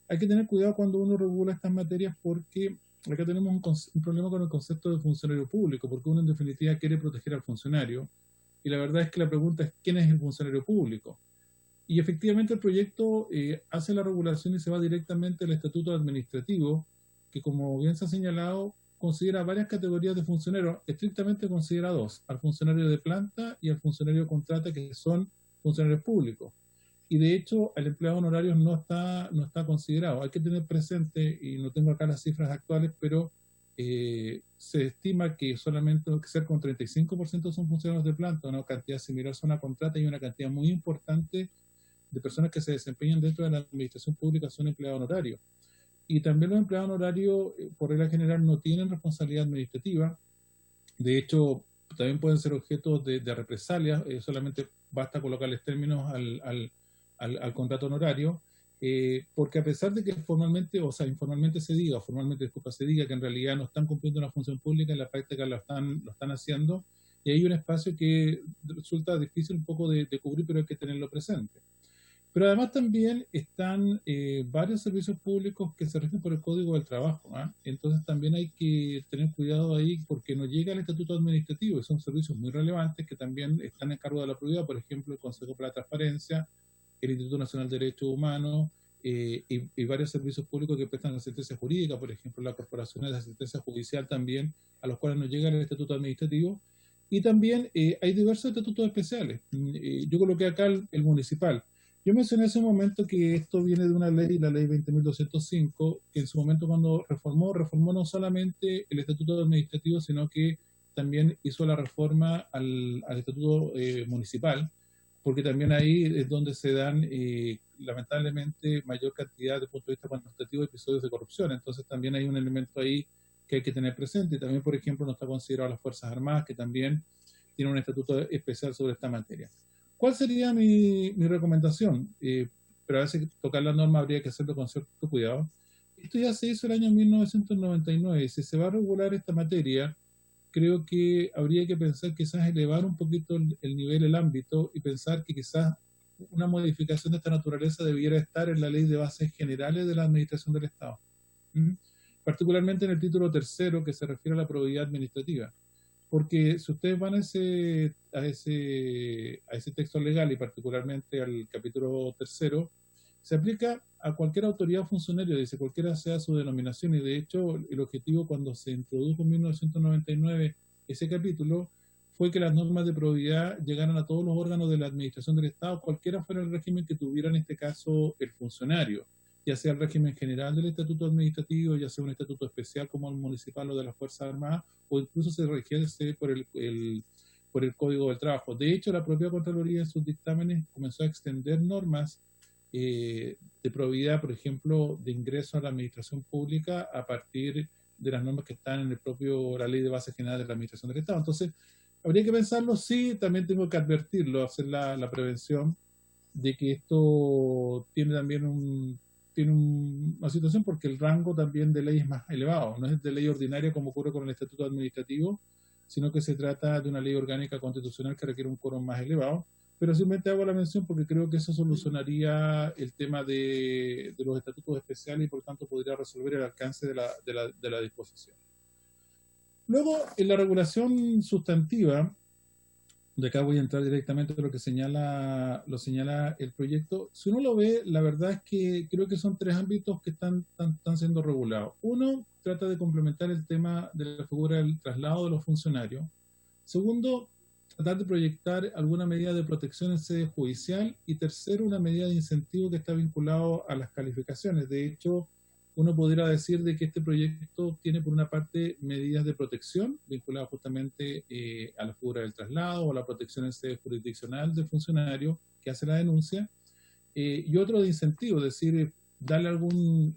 hay que tener cuidado cuando uno regula estas materias porque acá tenemos un problema con el concepto de funcionario público, porque uno en definitiva quiere proteger al funcionario y la verdad es que la pregunta es ¿quién es el funcionario público? Y efectivamente el proyecto hace la regulación y se va directamente al estatuto administrativo, que como bien se ha señalado, considera varias categorías de funcionarios, estrictamente considera dos, al funcionario de planta y al funcionario de contrata, que son funcionarios públicos. Y de hecho, el empleado honorario no está considerado. Hay que tener presente, y no tengo acá las cifras actuales, pero se estima que solamente cerca de un 35% son funcionarios de planta, una cantidad similar son a contrata y una cantidad muy importante de personas que se desempeñan dentro de la administración pública son empleados honorarios. Y también los empleados honorarios, por regla general, no tienen responsabilidad administrativa. De hecho, también pueden ser objetos de represalias. Solamente basta colocarles términos al contrato honorario, porque a pesar de que informalmente se diga que en realidad no están cumpliendo una función pública, en la práctica lo están haciendo, y hay un espacio que resulta difícil un poco de cubrir, pero hay que tenerlo presente. Pero además también están varios servicios públicos que se rigen por el Código del Trabajo, ¿eh? Entonces también hay que tener cuidado ahí porque no llega al estatuto administrativo y son servicios muy relevantes que también están en cargo de la probidad, por ejemplo, el Consejo para la Transparencia, el Instituto Nacional de Derechos Humanos y varios servicios públicos que prestan asistencia jurídica, por ejemplo, las corporaciones de asistencia judicial también, a los cuales no llega el estatuto administrativo. Y también hay diversos estatutos especiales. Yo coloqué acá el municipal. Yo mencioné hace un momento que esto viene de una ley, la ley 20.205, que en su momento cuando reformó no solamente el estatuto administrativo, sino que también hizo la reforma al estatuto municipal, porque también ahí es donde se dan, lamentablemente, mayor cantidad, desde el punto de vista cuantitativo, de episodios de corrupción. Entonces también hay un elemento ahí que hay que tener presente. Y también, por ejemplo, no está considerado las Fuerzas Armadas, que también tienen un estatuto especial sobre esta materia. ¿Cuál sería mi recomendación? Pero a veces tocar la norma habría que hacerlo con cierto cuidado. Esto ya se hizo el año 1999. Si se va a regular esta materia, creo que habría que pensar quizás elevar un poquito el nivel, el ámbito, y pensar que quizás una modificación de esta naturaleza debiera estar en la Ley de Bases Generales de la Administración del Estado. Particularmente en el título tercero, que se refiere a la probidad administrativa. Porque si ustedes van a ese texto legal y particularmente al capítulo tercero, se aplica a cualquier autoridad o funcionario, dice cualquiera sea su denominación, y de hecho el objetivo cuando se introdujo en 1999 ese capítulo fue que las normas de probidad llegaran a todos los órganos de la administración del Estado, cualquiera fuera el régimen que tuviera en este caso el funcionario, ya sea el régimen general del estatuto administrativo, ya sea un estatuto especial como el municipal o de las Fuerzas Armadas, o incluso se regiese por el Código del Trabajo. De hecho, la propia Contraloría en sus dictámenes comenzó a extender normas de probidad, por ejemplo, de ingreso a la administración pública a partir de las normas que están en la Ley de Bases Generales de la Administración del Estado. Entonces, habría que pensarlo, sí, también tengo que advertirlo, hacer la prevención de que esto tiene también una situación porque el rango también de ley es más elevado, no es de ley ordinaria como ocurre con el estatuto administrativo, sino que se trata de una ley orgánica constitucional que requiere un quórum más elevado, pero simplemente hago la mención porque creo que eso solucionaría el tema de los estatutos especiales y por tanto podría resolver el alcance de la disposición. Luego, en la regulación sustantiva, de acá voy a entrar directamente a lo que señala el proyecto. Si uno lo ve, la verdad es que creo que son tres ámbitos que están siendo regulados. Uno, trata de complementar el tema de la figura del traslado de los funcionarios. Segundo, tratar de proyectar alguna medida de protección en sede judicial. Y tercero, una medida de incentivo que está vinculado a las calificaciones. De hecho, uno podría decir de que este proyecto tiene por una parte medidas de protección vinculadas justamente a la figura del traslado o a la protección en sede jurisdiccional del funcionario que hace la denuncia, y otro de incentivo, es decir, darle algún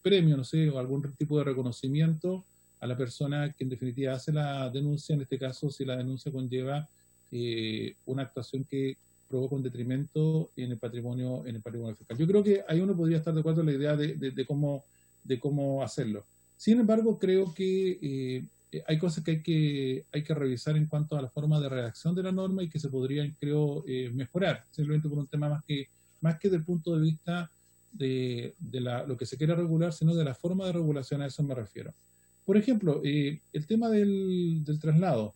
premio, no sé, o algún tipo de reconocimiento a la persona que en definitiva hace la denuncia, en este caso si la denuncia conlleva una actuación que provoca un detrimento en el patrimonio fiscal. Yo creo que ahí uno podría estar de acuerdo en la idea de cómo hacerlo. Sin embargo, creo que hay cosas que hay que revisar en cuanto a la forma de redacción de la norma y que se podrían, creo, mejorar, simplemente por un tema más que del punto de vista de lo que se quiere regular, sino de la forma de regulación, a eso me refiero. Por ejemplo, el tema del traslado.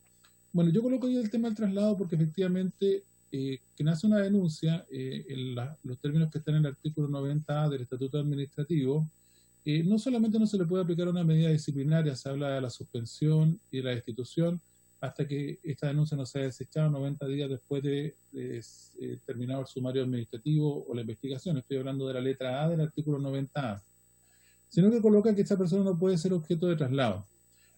Bueno, yo coloco ahí el tema del traslado porque efectivamente quien hace una denuncia, los términos que están en el artículo 90A del Estatuto Administrativo, no solamente no se le puede aplicar una medida disciplinaria, se habla de la suspensión y de la destitución hasta que esta denuncia no sea desechada 90 días después de terminado el sumario administrativo o la investigación. Estoy hablando de la letra A del artículo 90A. Sino que coloca que esta persona no puede ser objeto de traslado.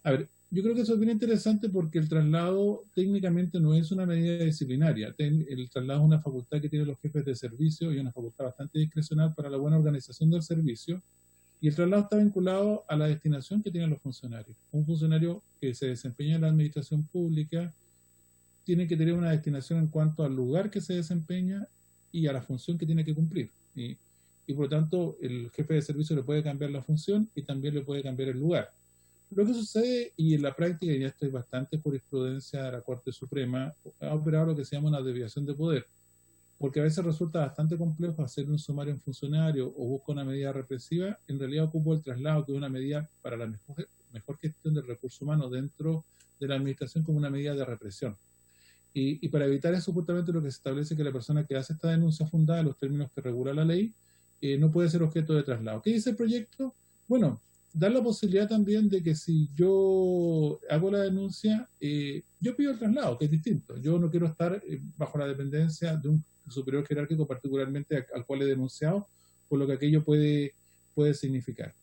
A ver, yo creo que eso es bien interesante porque el traslado técnicamente no es una medida disciplinaria. El traslado es una facultad que tienen los jefes de servicio y una facultad bastante discrecional para la buena organización del servicio. Y el traslado está vinculado a la destinación que tienen los funcionarios. Un funcionario que se desempeña en la administración pública tiene que tener una destinación en cuanto al lugar que se desempeña y a la función que tiene que cumplir. Y por lo tanto, el jefe de servicio le puede cambiar la función y también le puede cambiar el lugar. Lo que sucede, y en la práctica, y ya esto es bastante jurisprudencia de la Corte Suprema, ha operado lo que se llama una desviación de poder, porque a veces resulta bastante complejo hacer un sumario en funcionario o busca una medida represiva. En realidad ocupa el traslado, que es una medida para la mejor gestión del recurso humano dentro de la administración como una medida de represión. Y para evitar eso, justamente lo que se establece es que la persona que hace esta denuncia fundada en los términos que regula la ley no puede ser objeto de traslado. ¿Qué dice el proyecto? Bueno, dar la posibilidad también de que si yo hago la denuncia, yo pido el traslado, que es distinto. Yo no quiero estar bajo la dependencia de un superior jerárquico, particularmente al cual he denunciado, por lo que aquello puede significar.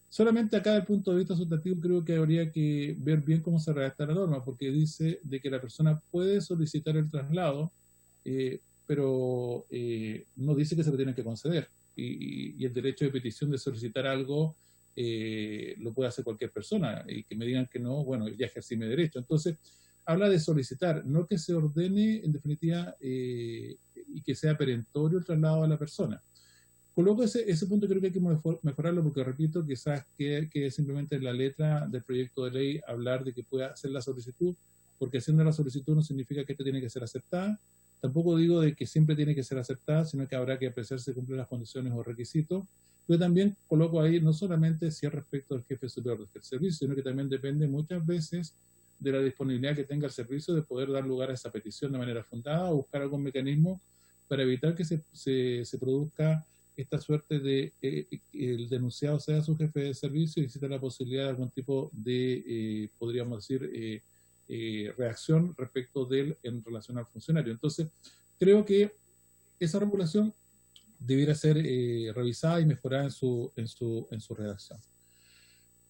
Solamente acá, desde el punto de vista sustantivo, creo que habría que ver bien cómo se redacta la norma, porque dice de que la persona puede solicitar el traslado, pero no dice que se lo tiene que conceder. Y el derecho de petición de solicitar algo lo puede hacer cualquier persona, y que me digan que no, bueno, ya ejercí mi derecho. Entonces, habla de solicitar, no que se ordene en definitiva y que sea perentorio el traslado a la persona. Coloco ese punto, creo que hay que mejorarlo porque, repito, quizás que simplemente en la letra del proyecto de ley hablar de que pueda hacer la solicitud, porque haciendo la solicitud no significa que esta tiene que ser aceptada. Tampoco digo de que siempre tiene que ser aceptada, sino que habrá que apreciar si cumplen las condiciones o requisitos. Pero también coloco ahí no solamente si es respecto al jefe superior del servicio, sino que también depende muchas veces de la disponibilidad que tenga el servicio de poder dar lugar a esa petición de manera fundada o buscar algún mecanismo para evitar que se produzca esta suerte de el denunciado sea su jefe de servicio y exista la posibilidad de algún tipo de, podríamos decir, reacción respecto de él en relación al funcionario. Entonces, creo que esa regulación debiera ser revisada y mejorada en su redacción.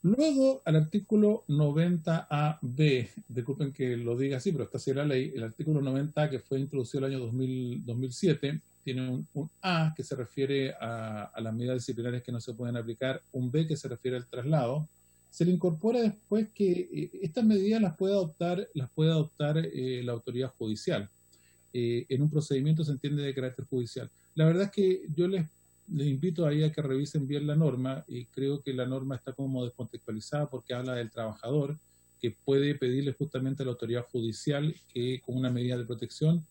Luego, al artículo 90AB, disculpen que lo diga así, pero está así la ley, el artículo 90A que fue introducido el año 2007, tiene un A que se refiere a las medidas disciplinarias que no se pueden aplicar, un B que se refiere al traslado. Se le incorpora después que estas medidas las puede adoptar la autoridad judicial. En un procedimiento se entiende de carácter judicial. La verdad es que yo les invito ahí a que revisen bien la norma y creo que la norma está como descontextualizada porque habla del trabajador que puede pedirle justamente a la autoridad judicial que con una medida de protección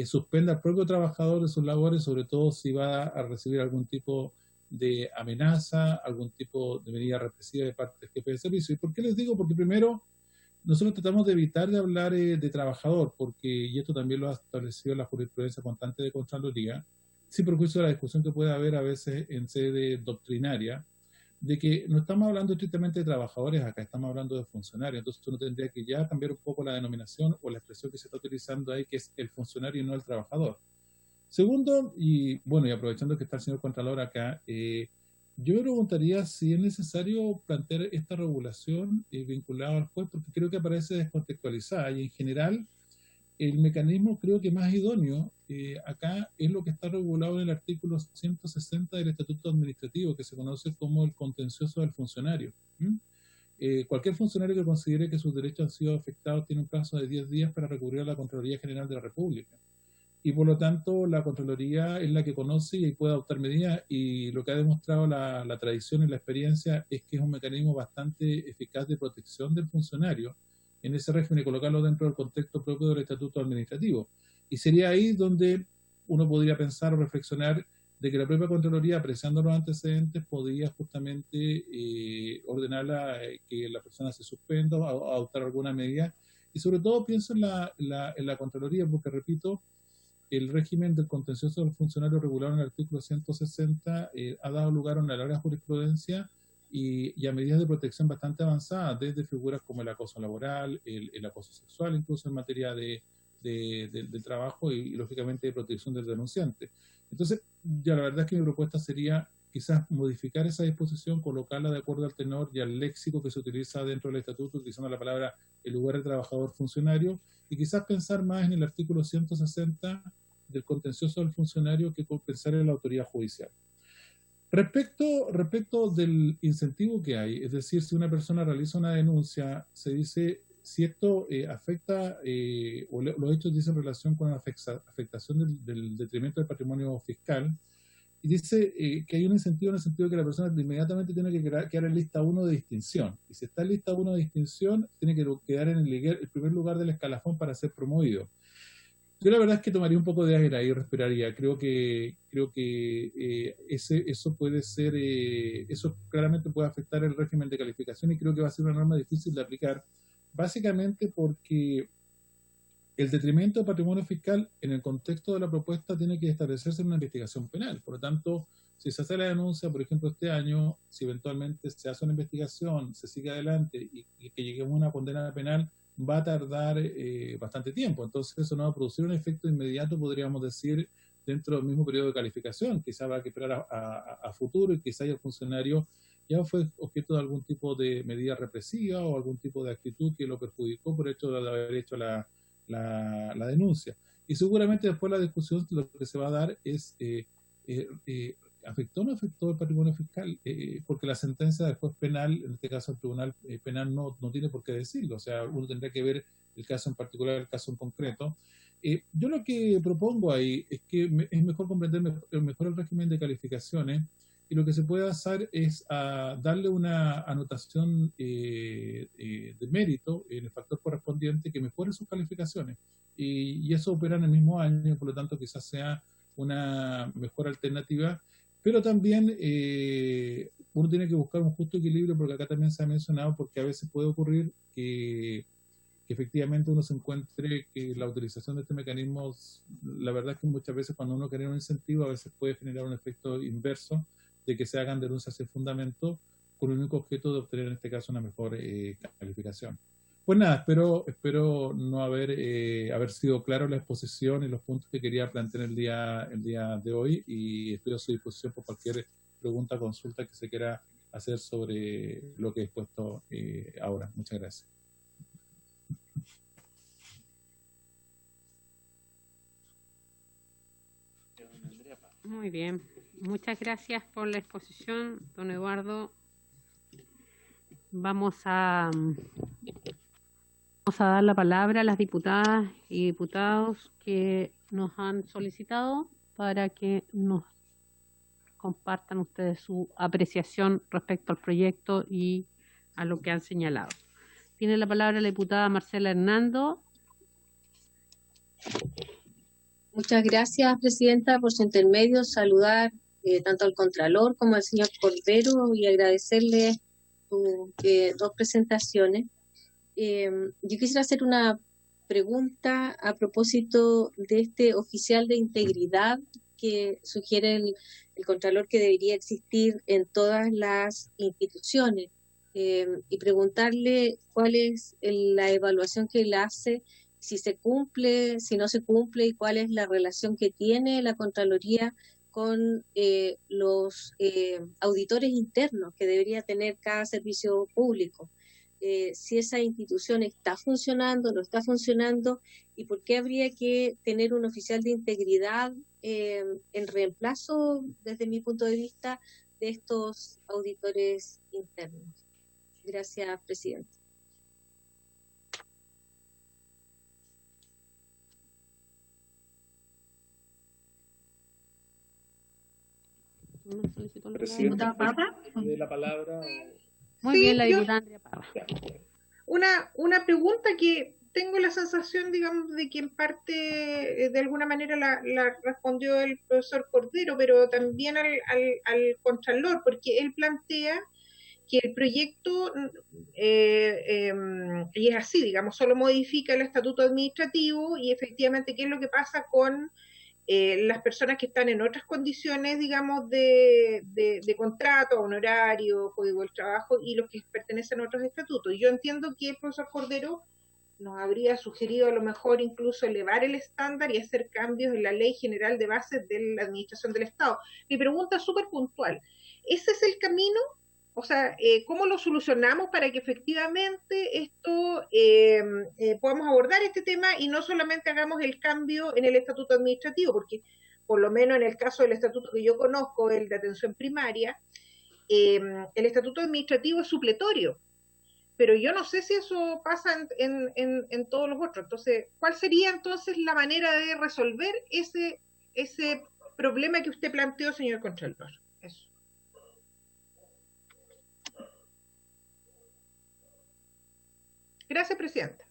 suspenda al propio trabajador de sus labores, sobre todo si va a recibir algún tipo de amenaza, algún tipo de medida represiva de parte del jefe de servicio. ¿Y por qué les digo? Porque primero, nosotros tratamos de evitar de hablar de trabajador, porque, y esto también lo ha establecido la jurisprudencia constante de Contraloría, sin perjuicio de la discusión que puede haber a veces en sede doctrinaria, de que no estamos hablando estrictamente de trabajadores acá, estamos hablando de funcionarios. Entonces uno tendría que ya cambiar un poco la denominación o la expresión que se está utilizando ahí, que es el funcionario y no el trabajador. Segundo, y bueno, y aprovechando que está el señor Contralor acá, yo me preguntaría si es necesario plantear esta regulación vinculada al juez, porque creo que aparece descontextualizada y en general el mecanismo creo que más idóneo acá es lo que está regulado en el artículo 160 del Estatuto Administrativo, que se conoce como el contencioso del funcionario. Cualquier funcionario que considere que sus derechos han sido afectados tiene un plazo de 10 días para recurrir a la Contraloría General de la República. Y por lo tanto, la Contraloría es la que conoce y puede adoptar medidas, y lo que ha demostrado la tradición y la experiencia es que es un mecanismo bastante eficaz de protección del funcionario en ese régimen y colocarlo dentro del contexto propio del Estatuto Administrativo. Y sería ahí donde uno podría pensar o reflexionar de que la propia Contraloría, apreciando los antecedentes, podría justamente ordenar que la persona se suspenda o adoptar alguna medida. Y sobre todo pienso en la Contraloría, porque repito, el régimen del contencioso del funcionario regulado en el artículo 160 ha dado lugar a una larga jurisprudencia y a medidas de protección bastante avanzadas, desde figuras como el acoso laboral, el acoso sexual, incluso en materia de trabajo y lógicamente de protección del denunciante. Entonces, ya la verdad es que mi propuesta sería quizás modificar esa disposición, colocarla de acuerdo al tenor y al léxico que se utiliza dentro del estatuto, utilizando la palabra el lugar de trabajador funcionario, y quizás pensar más en el artículo 160 del contencioso del funcionario que pensar en la autoridad judicial. Respecto del incentivo que hay, es decir, si una persona realiza una denuncia, se dice si esto afecta o los hechos dicen relación con la afectación del detrimento del patrimonio fiscal, y dice que hay un incentivo en el sentido de que la persona inmediatamente tiene que quedar en lista 1 de distinción, y si está en lista 1 de distinción, tiene que quedar en el primer lugar del escalafón para ser promovido. Yo la verdad es que tomaría un poco de aire ahí y respiraría. Creo que eso puede ser, eso claramente puede afectar el régimen de calificación, y creo que va a ser una norma difícil de aplicar, básicamente porque el detrimento del patrimonio fiscal en el contexto de la propuesta tiene que establecerse en una investigación penal. Por lo tanto, si se hace la denuncia, por ejemplo, este año, si eventualmente se hace una investigación, se sigue adelante y que lleguemos a una condena penal, va a tardar bastante tiempo. Entonces eso no va a producir un efecto inmediato, podríamos decir, dentro del mismo periodo de calificación. Quizá va a esperar a futuro, y quizá el funcionario ya fue objeto de algún tipo de medida represiva o algún tipo de actitud que lo perjudicó por hecho de haber hecho la denuncia. Y seguramente después la discusión lo que se va a dar es ¿afectó o no afectó el patrimonio fiscal? Porque la sentencia después penal, en este caso el tribunal penal no tiene por qué decirlo. O sea, uno tendrá que ver el caso en particular, el caso en concreto. Yo lo que propongo ahí es que es mejor comprender mejor el régimen de calificaciones, y lo que se puede hacer es darle una anotación de mérito en el factor correspondiente que mejore sus calificaciones. Y eso opera en el mismo año, por lo tanto quizás sea una mejor alternativa. Pero también uno tiene que buscar un justo equilibrio, porque acá también se ha mencionado, porque a veces puede ocurrir que efectivamente uno se encuentre que la utilización de este mecanismo, la verdad es que muchas veces cuando uno crea un incentivo, a veces puede generar un efecto inverso, de que se hagan denuncias sin fundamento, con el único objeto de obtener en este caso una mejor calificación. Pues nada, espero no haber sido claro la exposición y los puntos que quería plantear el día de hoy, y estoy a su disposición por cualquier pregunta o consulta que se quiera hacer sobre lo que he expuesto ahora. Muchas gracias. Muy bien. Muchas gracias por la exposición, don Eduardo. Vamos a dar la palabra a las diputadas y diputados que nos han solicitado para que nos compartan ustedes su apreciación respecto al proyecto y a lo que han señalado. Tiene la palabra la diputada Marcela Hernando. Muchas gracias, presidenta, por su intermedio. Saludar tanto al Contralor como al señor Cordero y agradecerle sus dos presentaciones. Yo quisiera hacer una pregunta a propósito de este oficial de integridad que sugiere el Contralor que debería existir en todas las instituciones, y preguntarle cuál es la evaluación que él hace, si se cumple, si no se cumple, y cuál es la relación que tiene la Contraloría con los auditores internos que debería tener cada servicio público. si esa institución está funcionando, no está funcionando, y por qué habría que tener un oficial de integridad en reemplazo, desde mi punto de vista, de estos auditores internos. Gracias, presidente. Presidente, ¿de la palabra? Muy bien, la diputada Andrea Parra. Una pregunta que tengo la sensación, digamos, de que en parte, de alguna manera, la respondió el profesor Cordero, pero también al Contralor, porque él plantea que el proyecto, y es así, digamos, solo modifica el estatuto administrativo y efectivamente qué es lo que pasa con las personas que están en otras condiciones, digamos, de contrato, honorario, código del trabajo, y los que pertenecen a otros estatutos. Y yo entiendo que el profesor Cordero nos habría sugerido a lo mejor incluso elevar el estándar y hacer cambios en la Ley General de Bases de la Administración del Estado. Mi pregunta es súper puntual. ¿Ese es el camino? O sea, ¿cómo lo solucionamos para que efectivamente esto podamos abordar este tema y no solamente hagamos el cambio en el estatuto administrativo? Porque por lo menos en el caso del estatuto que yo conozco, el de atención primaria, el estatuto administrativo es supletorio, pero yo no sé si eso pasa en todos los otros. Entonces, ¿cuál sería entonces la manera de resolver ese problema que usted planteó, señor Contralor? Eso. Gracias, presidenta.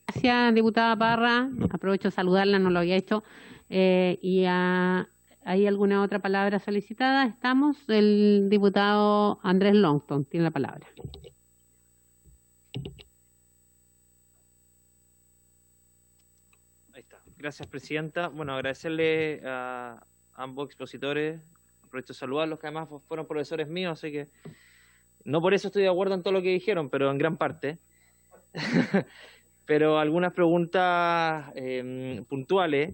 Gracias, diputada Parra. Aprovecho de saludarla, no lo había hecho. ¿Hay alguna otra palabra solicitada? Estamos. El diputado Andrés Longton tiene la palabra. Ahí está. Gracias, presidenta. Bueno, agradecerle a ambos expositores. Aprovecho de saludarlos, que además fueron profesores míos, así que no por eso estoy de acuerdo en todo lo que dijeron, pero en gran parte. Pero algunas preguntas puntuales.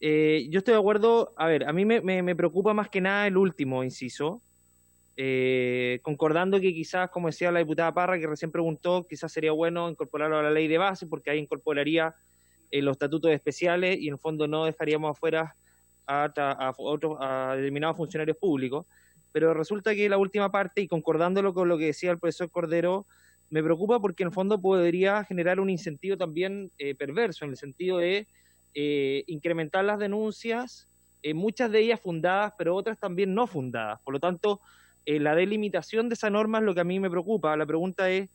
Yo estoy de acuerdo, a ver, a mí me preocupa más que nada el último inciso, concordando que quizás, como decía la diputada Parra, que recién preguntó, quizás sería bueno incorporarlo a la ley de base, porque ahí incorporaría los estatutos especiales y en el fondo no dejaríamos afuera a determinados funcionarios públicos. Pero resulta que la última parte, y concordándolo con lo que decía el profesor Cordero, me preocupa porque en el fondo podría generar un incentivo también perverso, en el sentido de incrementar las denuncias, muchas de ellas fundadas, pero otras también no fundadas. Por lo tanto, la delimitación de esa norma es lo que a mí me preocupa. La pregunta es,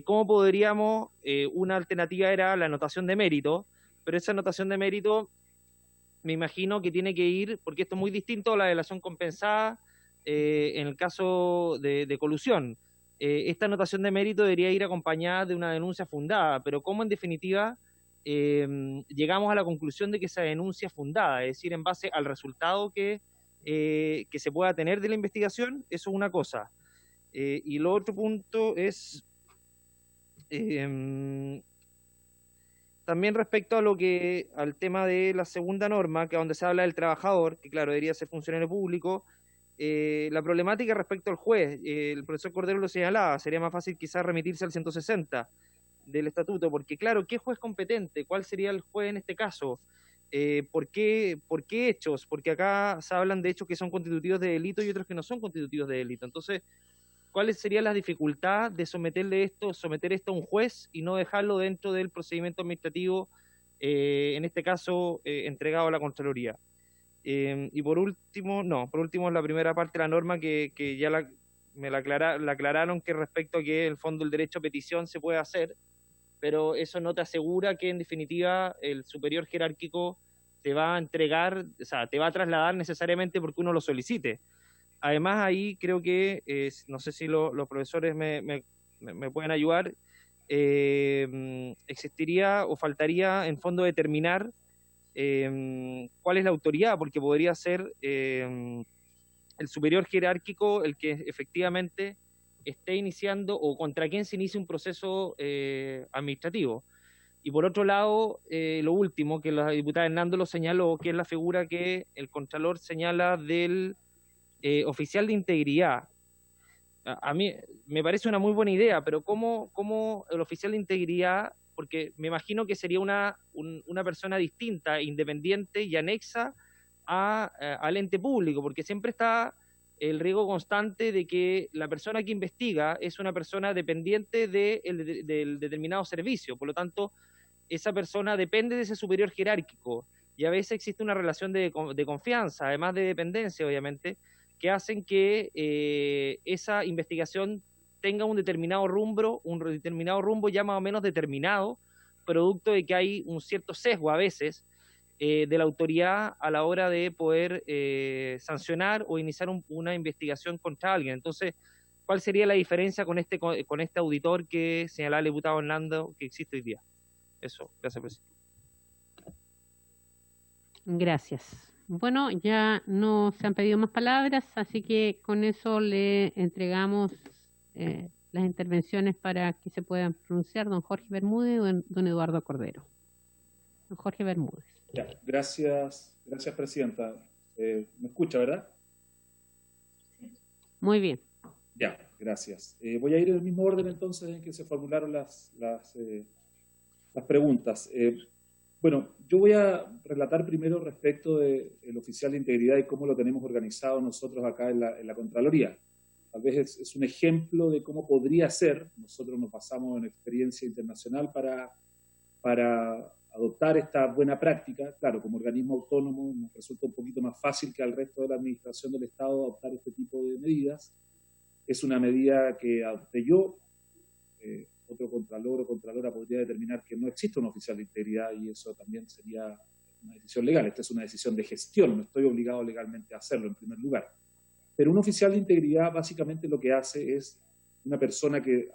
¿cómo podríamos, una alternativa era la anotación de mérito, pero esa anotación de mérito me imagino que tiene que ir, porque esto es muy distinto a la delación compensada en el caso de colusión. Esta anotación de mérito debería ir acompañada de una denuncia fundada, pero ¿cómo en definitiva llegamos a la conclusión de que esa denuncia es fundada? Es decir, en base al resultado que se pueda tener de la investigación, eso es una cosa. Y lo otro punto es también respecto a al tema de la segunda norma, que es donde se habla del trabajador, que claro, debería ser funcionario público. La problemática respecto al juez, el profesor Cordero lo señalaba, sería más fácil quizás remitirse al 160 del estatuto, porque claro, ¿qué juez competente? ¿Cuál sería el juez en este caso? ¿Por qué hechos? Porque acá se hablan de hechos que son constitutivos de delito y otros que no son constitutivos de delito. Entonces, ¿cuáles serían las dificultades de someter esto a un juez y no dejarlo dentro del procedimiento administrativo, en este caso entregado a la Contraloría? Y por último, la primera parte de la norma que ya la aclararon, que respecto a que en el fondo el derecho a petición se puede hacer, pero eso no te asegura que en definitiva el superior jerárquico te va a entregar, o sea, te va a trasladar necesariamente porque uno lo solicite. Además ahí creo que, no sé si los profesores me pueden ayudar, existiría o faltaría en fondo determinar cuál es la autoridad, porque podría ser el superior jerárquico el que efectivamente esté iniciando o contra quién se inicia un proceso administrativo. Y por otro lado, lo último, que la diputada Hernando lo señaló, que es la figura que el Contralor señala del oficial de integridad. A mí, me parece una muy buena idea, pero ¿cómo el oficial de integridad, porque me imagino que sería una persona distinta, independiente y anexa al ente público, porque siempre está el riesgo constante de que la persona que investiga es una persona dependiente del determinado servicio, por lo tanto, esa persona depende de ese superior jerárquico, y a veces existe una relación de confianza, además de dependencia, obviamente, que hacen que esa investigación tenga un determinado rumbo ya más o menos determinado, producto de que hay un cierto sesgo a veces de la autoridad a la hora de poder sancionar o iniciar una investigación contra alguien. Entonces, ¿cuál sería la diferencia con este auditor que señalaba el diputado Hernando que existe hoy día? Eso, gracias, presidente. Gracias. Bueno, ya no se han pedido más palabras, así que con eso le entregamos las intervenciones para que se puedan pronunciar don Jorge Bermúdez o don Eduardo Cordero. Don Jorge Bermúdez. Ya, gracias, presidenta. ¿Me escucha, verdad? Muy bien. Ya, gracias. Voy a ir en el mismo orden entonces en que se formularon las preguntas. Bueno, yo voy a relatar primero respecto del oficial de integridad y cómo lo tenemos organizado nosotros acá en la Contraloría. Tal vez es un ejemplo de cómo podría ser. Nosotros nos basamos en experiencia internacional para adoptar esta buena práctica. Claro, como organismo autónomo nos resulta un poquito más fácil que al resto de la administración del Estado adoptar este tipo de medidas. Es una medida que adopté yo. Otro contralor o contralora podría determinar que no existe un oficial de integridad y eso también sería una decisión legal. Esta es una decisión de gestión, no estoy obligado legalmente a hacerlo en primer lugar. Pero un oficial de integridad básicamente lo que hace es una persona que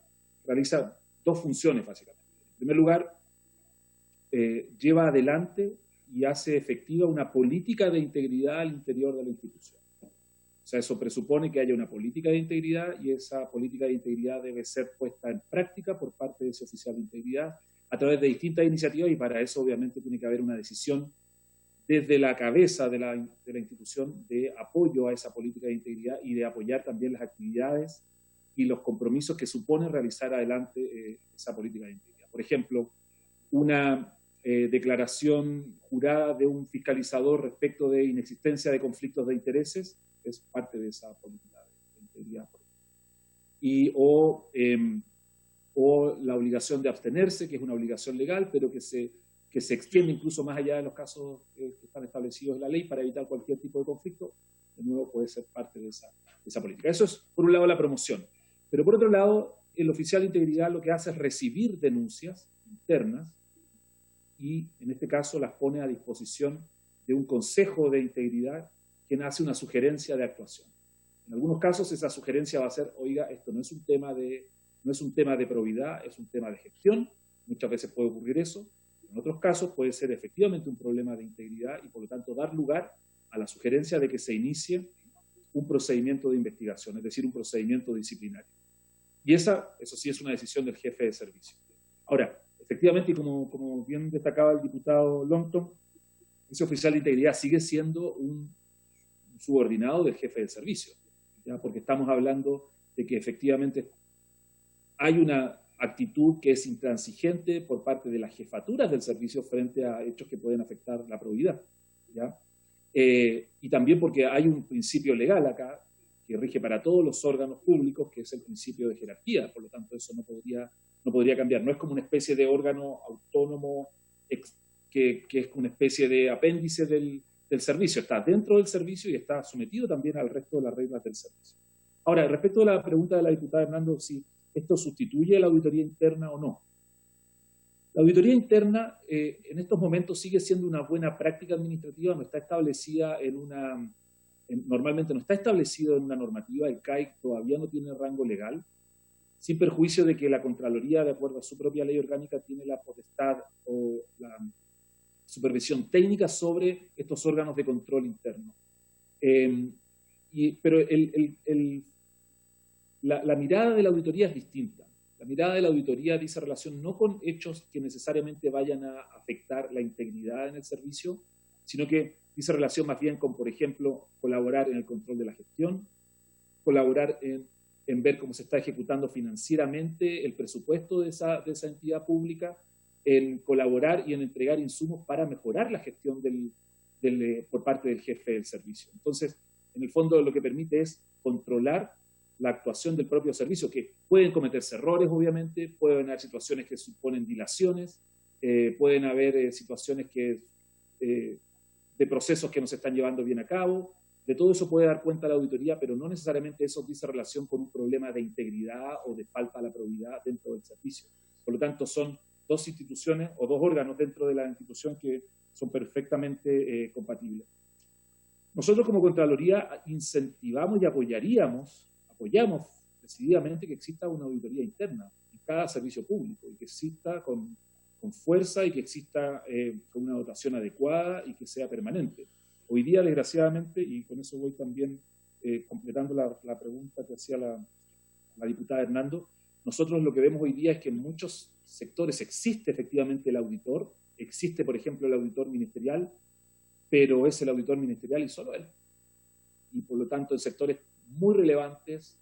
realiza dos funciones básicamente. En primer lugar, lleva adelante y hace efectiva una política de integridad al interior de la institución. O sea, eso presupone que haya una política de integridad y esa política de integridad debe ser puesta en práctica por parte de ese oficial de integridad a través de distintas iniciativas y para eso obviamente tiene que haber una decisión desde la cabeza de la institución de apoyo a esa política de integridad y de apoyar también las actividades y los compromisos que supone realizar adelante esa política de integridad. Por ejemplo, una declaración jurada de un fiscalizador respecto de inexistencia de conflictos de intereses es parte de esa política de integridad. O la obligación de abstenerse, que es una obligación legal, pero que se extiende incluso más allá de los casos que están establecidos en la ley para evitar cualquier tipo de conflicto, de nuevo puede ser parte de esa política. Eso es, por un lado, la promoción. Pero por otro lado, el oficial de integridad lo que hace es recibir denuncias internas y, en este caso, las pone a disposición de un consejo de integridad quien hace una sugerencia de actuación. En algunos casos esa sugerencia va a ser, oiga, esto no es un tema de probidad, es un tema de gestión, muchas veces puede ocurrir eso. En otros casos puede ser efectivamente un problema de integridad y por lo tanto dar lugar a la sugerencia de que se inicie un procedimiento de investigación, es decir, un procedimiento disciplinario. Y eso sí es una decisión del jefe de servicio. Ahora, efectivamente, y como bien destacaba el diputado Longton, ese oficial de integridad sigue siendo un subordinado del jefe de servicio, ¿ya? Porque estamos hablando de que efectivamente hay una actitud que es intransigente por parte de las jefaturas del servicio frente a hechos que pueden afectar la probidad, ¿ya? Y también porque hay un principio legal acá que rige para todos los órganos públicos, que es el principio de jerarquía, por lo tanto eso no podría cambiar. No es como una especie de órgano autónomo que es una especie de apéndice del servicio, está dentro del servicio y está sometido también al resto de las reglas del servicio. Ahora, respecto a la pregunta de la diputada Hernando, si esto sustituye a la auditoría interna o no. La auditoría interna en estos momentos sigue siendo una buena práctica administrativa, no está establecida normalmente no está establecido en una normativa, el CAIC todavía no tiene rango legal, sin perjuicio de que la Contraloría, de acuerdo a su propia ley orgánica, tiene la potestad o la supervisión técnica sobre estos órganos de control interno. Pero la mirada de la auditoría es distinta. La mirada de la auditoría dice relación no con hechos que necesariamente vayan a afectar la integridad en el servicio, sino que dice relación más bien con, por ejemplo, colaborar en el control de la gestión, colaborar en en ver cómo se está ejecutando financieramente el presupuesto de esa entidad pública, en colaborar y en entregar insumos para mejorar la gestión por parte del jefe del servicio. Entonces, en el fondo lo que permite es controlar la actuación del propio servicio, que pueden cometerse errores, obviamente, pueden haber situaciones que suponen dilaciones, pueden haber situaciones de procesos que no se están llevando bien a cabo. De todo eso puede dar cuenta la auditoría, pero no necesariamente eso dice relación con un problema de integridad o de falta a la probidad dentro del servicio. Por lo tanto, son dos instituciones o dos órganos dentro de la institución que son perfectamente compatibles. Nosotros como Contraloría incentivamos y apoyamos decididamente que exista una auditoría interna en cada servicio público y que exista con fuerza y que exista con una dotación adecuada y que sea permanente. Hoy día, desgraciadamente, y con eso voy también completando la pregunta que hacía la diputada Hernando, nosotros lo que vemos hoy día es que en muchos sectores existe efectivamente el auditor, existe, por ejemplo, el auditor ministerial, pero es el auditor ministerial y solo él. Y por lo tanto, en sectores muy relevantes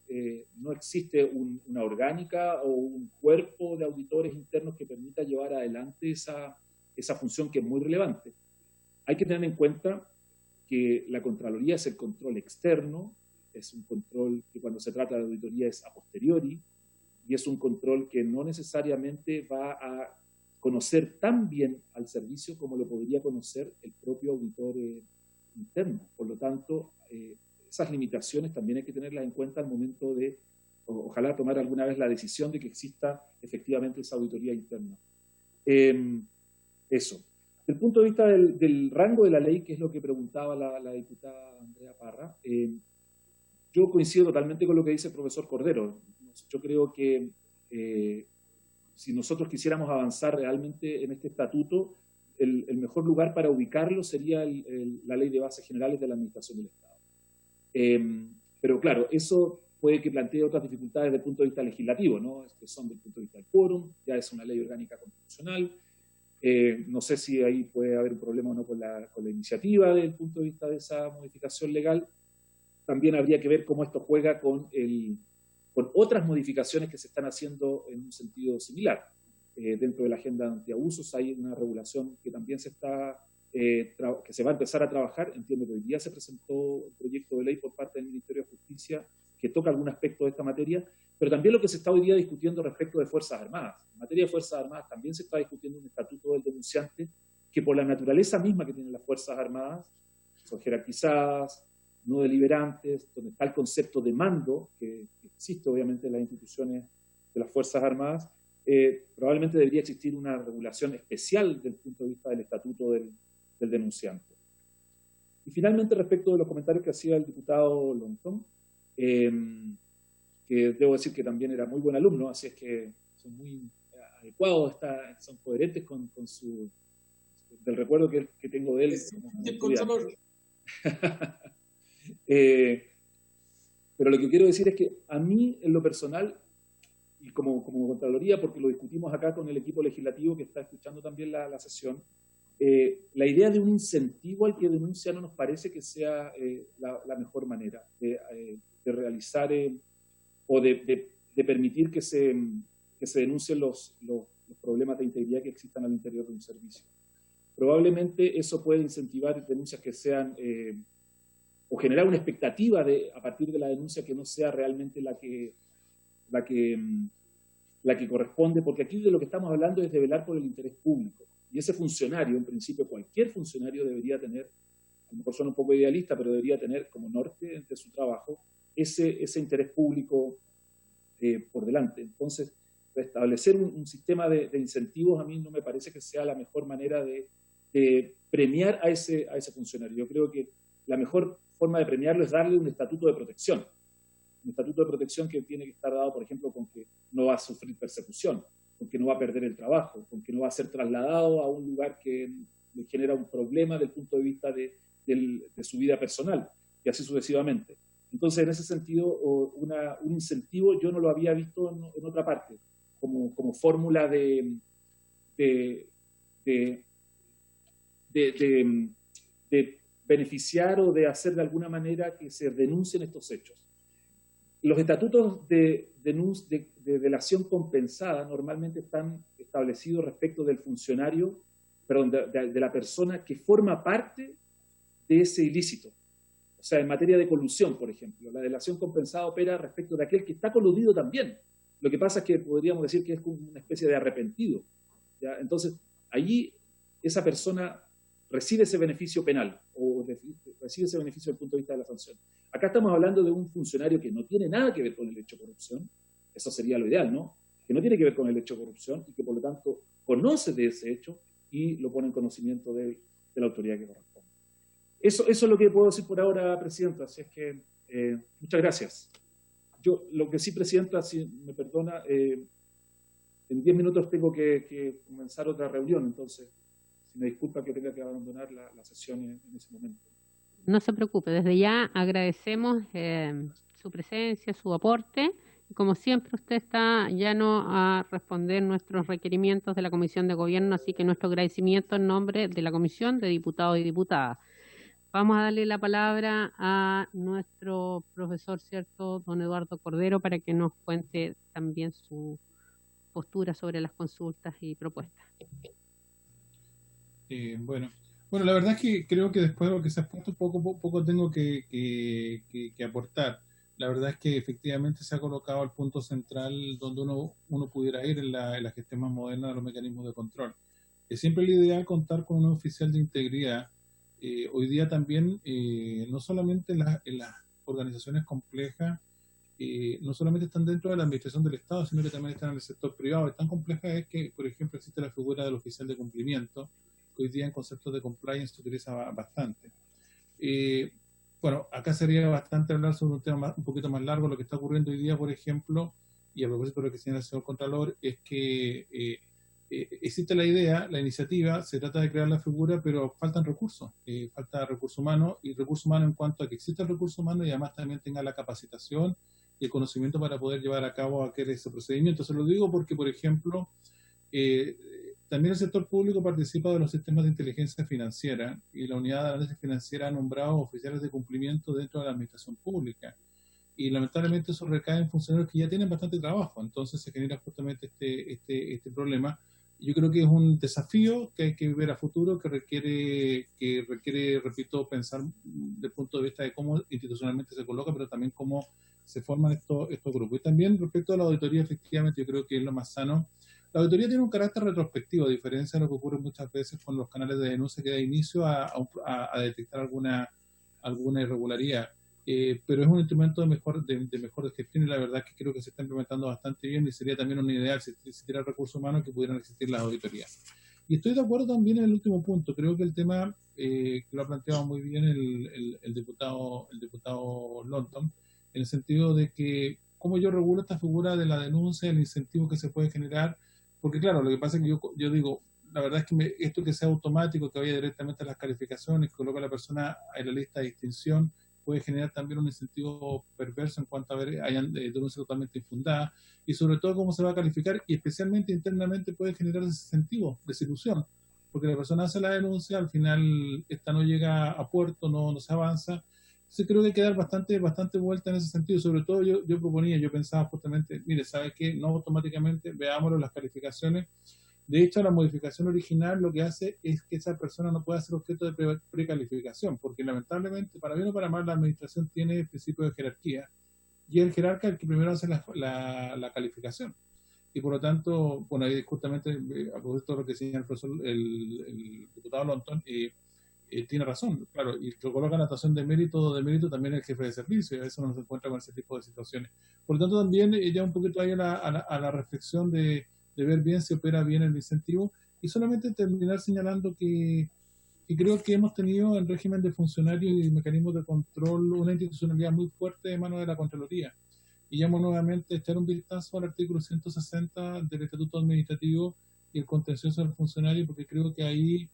no existe una orgánica o un cuerpo de auditores internos que permita llevar adelante esa función que es muy relevante. Hay que tener en cuenta que la Contraloría es el control externo, es un control que cuando se trata de auditoría es a posteriori, y es un control que no necesariamente va a conocer tan bien al servicio como lo podría conocer el propio auditor interno. Por lo tanto, esas limitaciones también hay que tenerlas en cuenta al momento de, ojalá tomar alguna vez la decisión de que exista efectivamente esa auditoría interna. Eso. Desde el punto de vista del rango de la ley, que es lo que preguntaba la diputada Andrea Parra, yo coincido totalmente con lo que dice el profesor Cordero. Yo creo que si nosotros quisiéramos avanzar realmente en este estatuto, el mejor lugar para ubicarlo sería la Ley de Bases Generales de la Administración del Estado. Pero claro, eso puede que plantee otras dificultades desde el punto de vista legislativo, ¿no? Que son desde el punto de vista del quórum, ya es una ley orgánica constitucional. No sé si ahí puede haber un problema o no con la iniciativa desde el punto de vista de esa modificación legal. También habría que ver cómo esto juega con otras modificaciones que se están haciendo en un sentido similar. Dentro de la agenda antiabusos hay una regulación que también que se va a empezar a trabajar. Entiendo que hoy día se presentó un proyecto de ley por parte del Ministerio de Justicia que toca algún aspecto de esta materia, pero también lo que se está hoy día discutiendo respecto de Fuerzas Armadas. En materia de Fuerzas Armadas también se está discutiendo un estatuto del denunciante que, por la naturaleza misma que tienen las Fuerzas Armadas, son jerarquizadas, no deliberantes, donde está el concepto de mando, que existe obviamente en las instituciones de las Fuerzas Armadas, probablemente debería existir una regulación especial desde el punto de vista del estatuto del denunciante. Y finalmente, respecto de los comentarios que hacía el diputado Lontón, que debo decir que también era muy buen alumno, así es que son muy adecuados, son coherentes con del recuerdo que tengo de él. Pero lo que quiero decir es que a mí, en lo personal, y como Contraloría, porque lo discutimos acá con el equipo legislativo que está escuchando también la sesión, la idea de un incentivo al que denuncia no nos parece que sea la mejor manera de realizar o de permitir que se denuncien los problemas de integridad que existan al interior de un servicio. Probablemente eso puede incentivar denuncias que sean o generar una expectativa a partir de la denuncia que no sea realmente la que corresponde, porque aquí de lo que estamos hablando es de velar por el interés público. Y ese funcionario, en principio cualquier funcionario debería tener, a lo mejor suena un poco idealista, pero debería tener como norte de su trabajo ese interés público por delante. Entonces, establecer un sistema de incentivos a mí no me parece que sea la mejor manera de premiar a ese funcionario. Yo creo que la mejor forma de premiarlo es darle un estatuto de protección. Un estatuto de protección que tiene que estar dado, por ejemplo, con que no va a sufrir persecución, con que no va a perder el trabajo, con que no va a ser trasladado a un lugar que le genera un problema desde el punto de vista de su vida personal, y así sucesivamente. Entonces, en ese sentido, un incentivo yo no lo había visto en otra parte, como fórmula de beneficiar o de hacer de alguna manera que se denuncien estos hechos. Los estatutos de delación compensada normalmente están establecidos respecto del funcionario, perdón, de la persona que forma parte de ese ilícito. O sea, en materia de colusión, por ejemplo, la delación compensada opera respecto de aquel que está coludido también. Lo que pasa es que podríamos decir que es como una especie de arrepentido, ¿ya? Entonces, allí esa persona recibe ese beneficio penal o recibe ese beneficio desde el punto de vista de la sanción. Acá estamos hablando de un funcionario que no tiene nada que ver con el hecho de corrupción, eso sería lo ideal, ¿no? Que no tiene que ver con el hecho de corrupción y que por lo tanto conoce de ese hecho y lo pone en conocimiento de la autoridad que corresponde. Eso es lo que puedo decir por ahora, Presidenta, así es que muchas gracias. Yo, lo que sí, Presidenta, si me perdona, en 10 minutos tengo que comenzar otra reunión, entonces si me disculpa que tenga que abandonar la sesión en ese momento. No se preocupe, desde ya agradecemos su presencia, su aporte. Y como siempre, usted está llano a responder nuestros requerimientos de la Comisión de Gobierno, así que nuestro agradecimiento en nombre de la Comisión de Diputados y Diputadas. Vamos a darle la palabra a nuestro profesor, ¿cierto?, don Eduardo Cordero, para que nos cuente también su postura sobre las consultas y propuestas. Bueno, la verdad es que creo que después de lo que se ha puesto, poco tengo que aportar. La verdad es que efectivamente se ha colocado el punto central donde uno pudiera ir en la gestión más moderna de los mecanismos de control. Es siempre el ideal contar con un oficial de integridad. Hoy día también, no solamente en las organizaciones complejas, no solamente están dentro de la administración del Estado, sino que también están en el sector privado. Es tan compleja es que, por ejemplo, existe la figura del oficial de cumplimiento, que hoy día en conceptos de compliance se utiliza bastante. Bueno, acá sería bastante hablar sobre un tema un poquito más largo. Lo que está ocurriendo hoy día, por ejemplo, y a propósito de lo que señala el señor Contralor, es que existe la idea, la iniciativa, se trata de crear la figura, pero faltan recursos, falta recurso humano, y recurso humano en cuanto a que exista el recurso humano y además también tenga la capacitación y el conocimiento para poder llevar a cabo ese procedimiento. Se lo digo porque, por ejemplo, también el sector público participa de los sistemas de inteligencia financiera y la unidad de análisis financiera ha nombrado oficiales de cumplimiento dentro de la administración pública. Y lamentablemente eso recae en funcionarios que ya tienen bastante trabajo, entonces se genera justamente este problema. Yo creo que es un desafío que hay que ver a futuro, que requiere, repito, pensar desde el punto de vista de cómo institucionalmente se coloca, pero también cómo se forman estos grupos. Y también respecto a la auditoría, efectivamente, yo creo que es lo más sano. La auditoría tiene un carácter retrospectivo, a diferencia de lo que ocurre muchas veces con los canales de denuncia que da inicio a detectar alguna irregularidad. Pero es un instrumento de mejor gestión y la verdad es que creo que se está implementando bastante bien y sería también un ideal si existiera recursos humanos que pudieran existir las auditorías. Y estoy de acuerdo también en el último punto. Creo que el tema que lo ha planteado muy bien el diputado Longton, en el sentido de que cómo yo regulo esta figura de la denuncia, el incentivo que se puede generar, porque claro, lo que pasa es que yo digo, la verdad es que esto que sea automático, que vaya directamente a las calificaciones, que coloque a la persona en la lista de distinción, puede generar también un incentivo perverso en cuanto a ver hayan denuncias totalmente infundadas y sobre todo cómo se va a calificar y especialmente internamente puede generar desincentivo, desilusión, porque la persona hace la denuncia, al final esta no llega a puerto, no se avanza. Entonces creo que hay que dar bastante vuelta en ese sentido. Sobre todo yo pensaba justamente, mire, ¿sabe qué? No automáticamente, veámoslo las calificaciones. De hecho, la modificación original lo que hace es que esa persona no pueda ser objeto de precalificación, porque lamentablemente, para bien o para mal, la administración tiene el principio de jerarquía, y el jerarca es el que primero hace la calificación. Y por lo tanto, bueno, ahí justamente, a propósito de lo que señala el diputado Longton, tiene razón, claro, y lo coloca en la notación de mérito también el jefe de servicio, y a veces uno se encuentra con ese tipo de situaciones. Por lo tanto, también ya un poquito ahí a la reflexión de ver bien si opera bien el incentivo, y solamente terminar señalando que creo que hemos tenido en régimen de funcionarios y mecanismos de control una institucionalidad muy fuerte de mano de la Contraloría. Y llamo nuevamente a echar un vistazo al artículo 160 del Estatuto Administrativo y el contencioso del funcionario, porque creo que ahí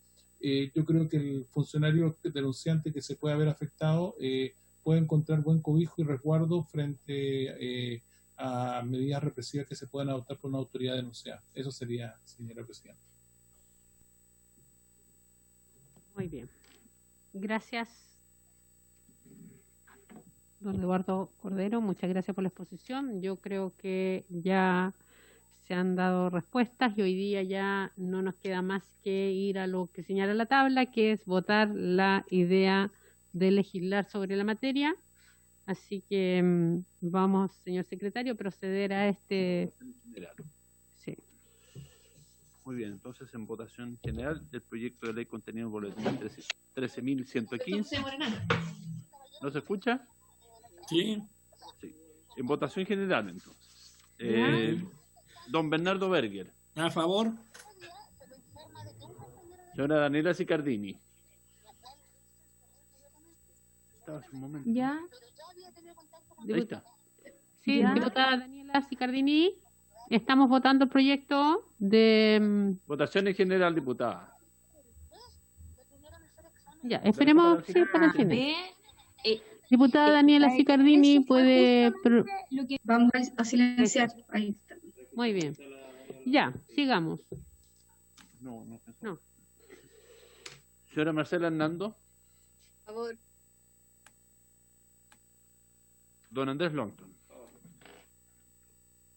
yo creo que el funcionario denunciante que se puede haber afectado puede encontrar buen cobijo y resguardo frente a medidas represivas que se puedan adoptar por una autoridad denunciada. Eso sería, señora Presidenta. Muy bien. Gracias. don Eduardo Cordero, muchas gracias por la exposición. Yo creo que ya se han dado respuestas y hoy día ya no nos queda más que ir a lo que señala la tabla, que es votar la idea de legislar sobre la materia. Así que vamos, señor secretario, a proceder a este... Sí. Muy bien, entonces en votación general del proyecto de ley contenido en boletín 13.115. ¿No se escucha? Sí. Sí. En votación general, entonces. Don Bernardo Berger. A favor. Señora Daniela Sicardini. Estaba hace un momento. ¿Ya? Ahí está. Sí, ¿Ya? diputada Daniela Sicardini. Estamos votando el proyecto de... Votación en general, diputada. Ya, esperemos sí, para el final. Diputada Daniela Sicardini puede... Vamos a silenciar. Ahí está. Muy bien. Ya, sigamos. No. No. Señora Marcela Hernando. A favor. Don Andrés Longton.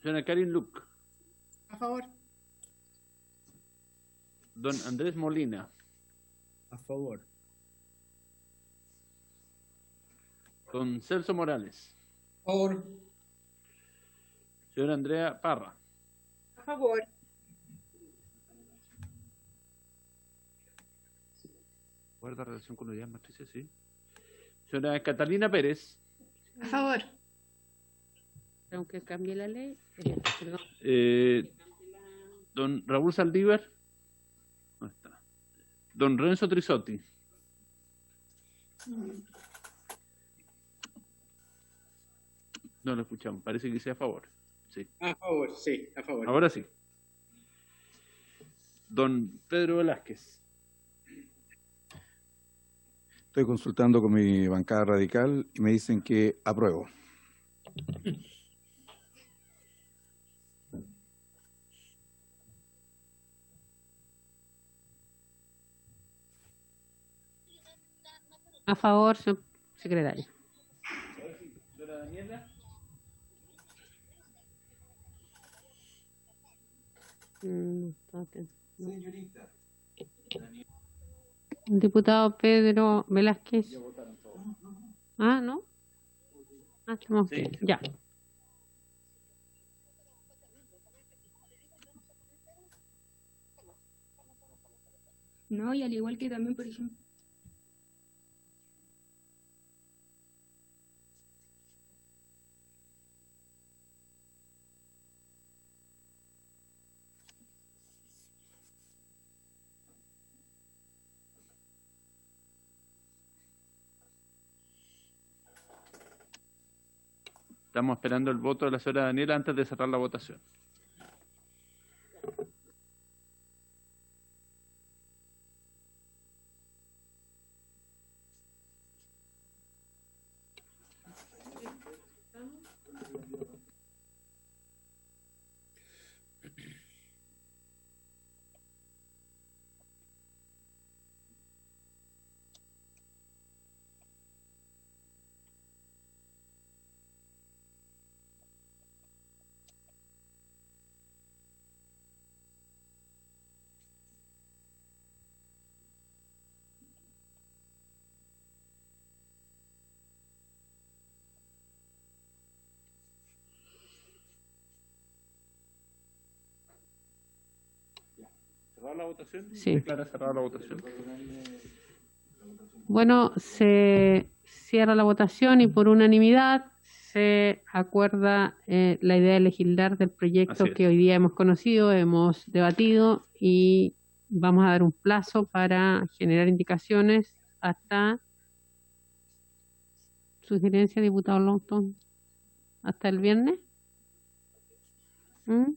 Señora Karin Luc. A favor. Don Andrés Molina. A favor. Don Celso Morales. A favor. Señora Andrea Parra. A favor. Guarda relación con unidades matrices, sí. Señora Catalina Pérez. A favor. Tengo que cambiar la ley. Perdón. Don Raúl Saldívar. ¿Dónde está? Don Renzo Trisotti. No lo escuchamos. Parece que dice a favor. Sí. A favor, sí, a favor. Ahora sí. Don Pedro Velázquez. Estoy consultando con mi bancada radical y me dicen que apruebo. A favor, señor secretario. Señora Daniela. Señorita. Diputado Pedro Velázquez. Ah, ¿no? Ah, estamos Sí. ya. No, y al igual que también, por ejemplo, Estamos esperando el voto de la señora Daniela antes de cerrar la votación. ¿Cerrada la votación? Sí. Declara cerrada la votación. Bueno, se cierra la votación y por unanimidad se acuerda la idea de legislar del proyecto Así es. que hoy día hemos conocido, hemos debatido y vamos a dar un plazo para generar indicaciones hasta sugerencia, diputado Longton, hasta el viernes. ¿Mm?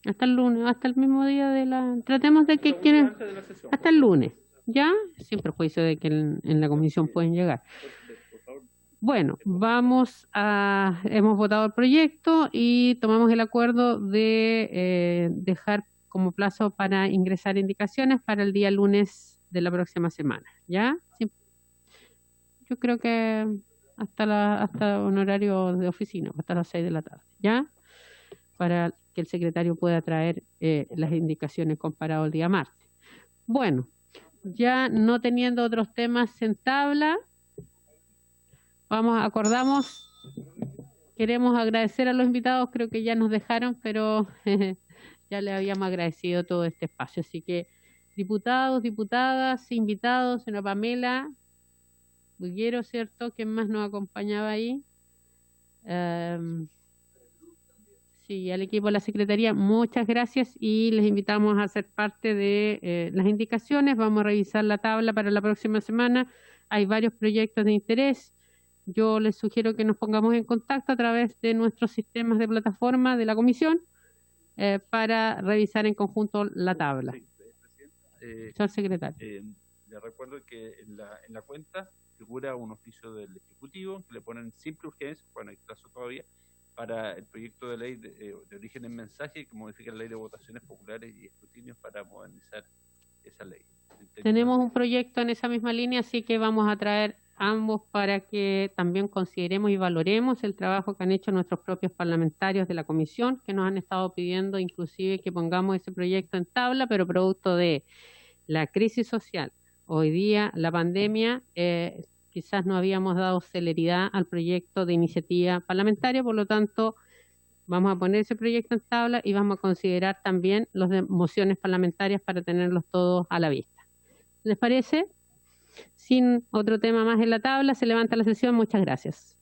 Hasta el lunes, hasta el mismo día de la... Tratemos de que quieren... Antes de la sesión. Hasta el lunes, ¿ya? Sin perjuicio de que en la comisión pueden llegar. Por favor. Bueno, hemos votado el proyecto y tomamos el acuerdo de dejar como plazo para ingresar indicaciones para el día lunes de la próxima semana, ¿ya? Sí. Yo creo que hasta un horario de oficina, hasta las 6 de la tarde, ¿ya? Para que el secretario pueda traer las indicaciones comparado al día martes. Bueno, ya no teniendo otros temas en tabla, queremos agradecer a los invitados, creo que ya nos dejaron, pero ya le habíamos agradecido todo este espacio. Así que, diputados, diputadas, invitados, señora Pamela Buguero, ¿cierto? ¿Quién más nos acompañaba ahí? Sí, al equipo de la Secretaría, muchas gracias y les invitamos a ser parte de las indicaciones. Vamos a revisar la tabla para la próxima semana. Hay varios proyectos de interés. Yo les sugiero que nos pongamos en contacto a través de nuestros sistemas de plataforma de la comisión para revisar en conjunto la tabla. Sí, señor secretario. Le recuerdo que en la cuenta figura un oficio del Ejecutivo que le ponen simple urgencia, bueno, hay plazo todavía, para el proyecto de ley de origen en mensaje que modifica la ley de votaciones populares y escrutinios para modernizar esa ley. Tenemos un proyecto en esa misma línea, así que vamos a traer ambos para que también consideremos y valoremos el trabajo que han hecho nuestros propios parlamentarios de la comisión, que nos han estado pidiendo inclusive que pongamos ese proyecto en tabla, pero producto de la crisis social. Hoy día, la pandemia, quizás no habíamos dado celeridad al proyecto de iniciativa parlamentaria, por lo tanto, vamos a poner ese proyecto en tabla y vamos a considerar también los de mociones parlamentarias para tenerlos todos a la vista. ¿Les parece? Sin otro tema más en la tabla, se levanta la sesión. Muchas gracias.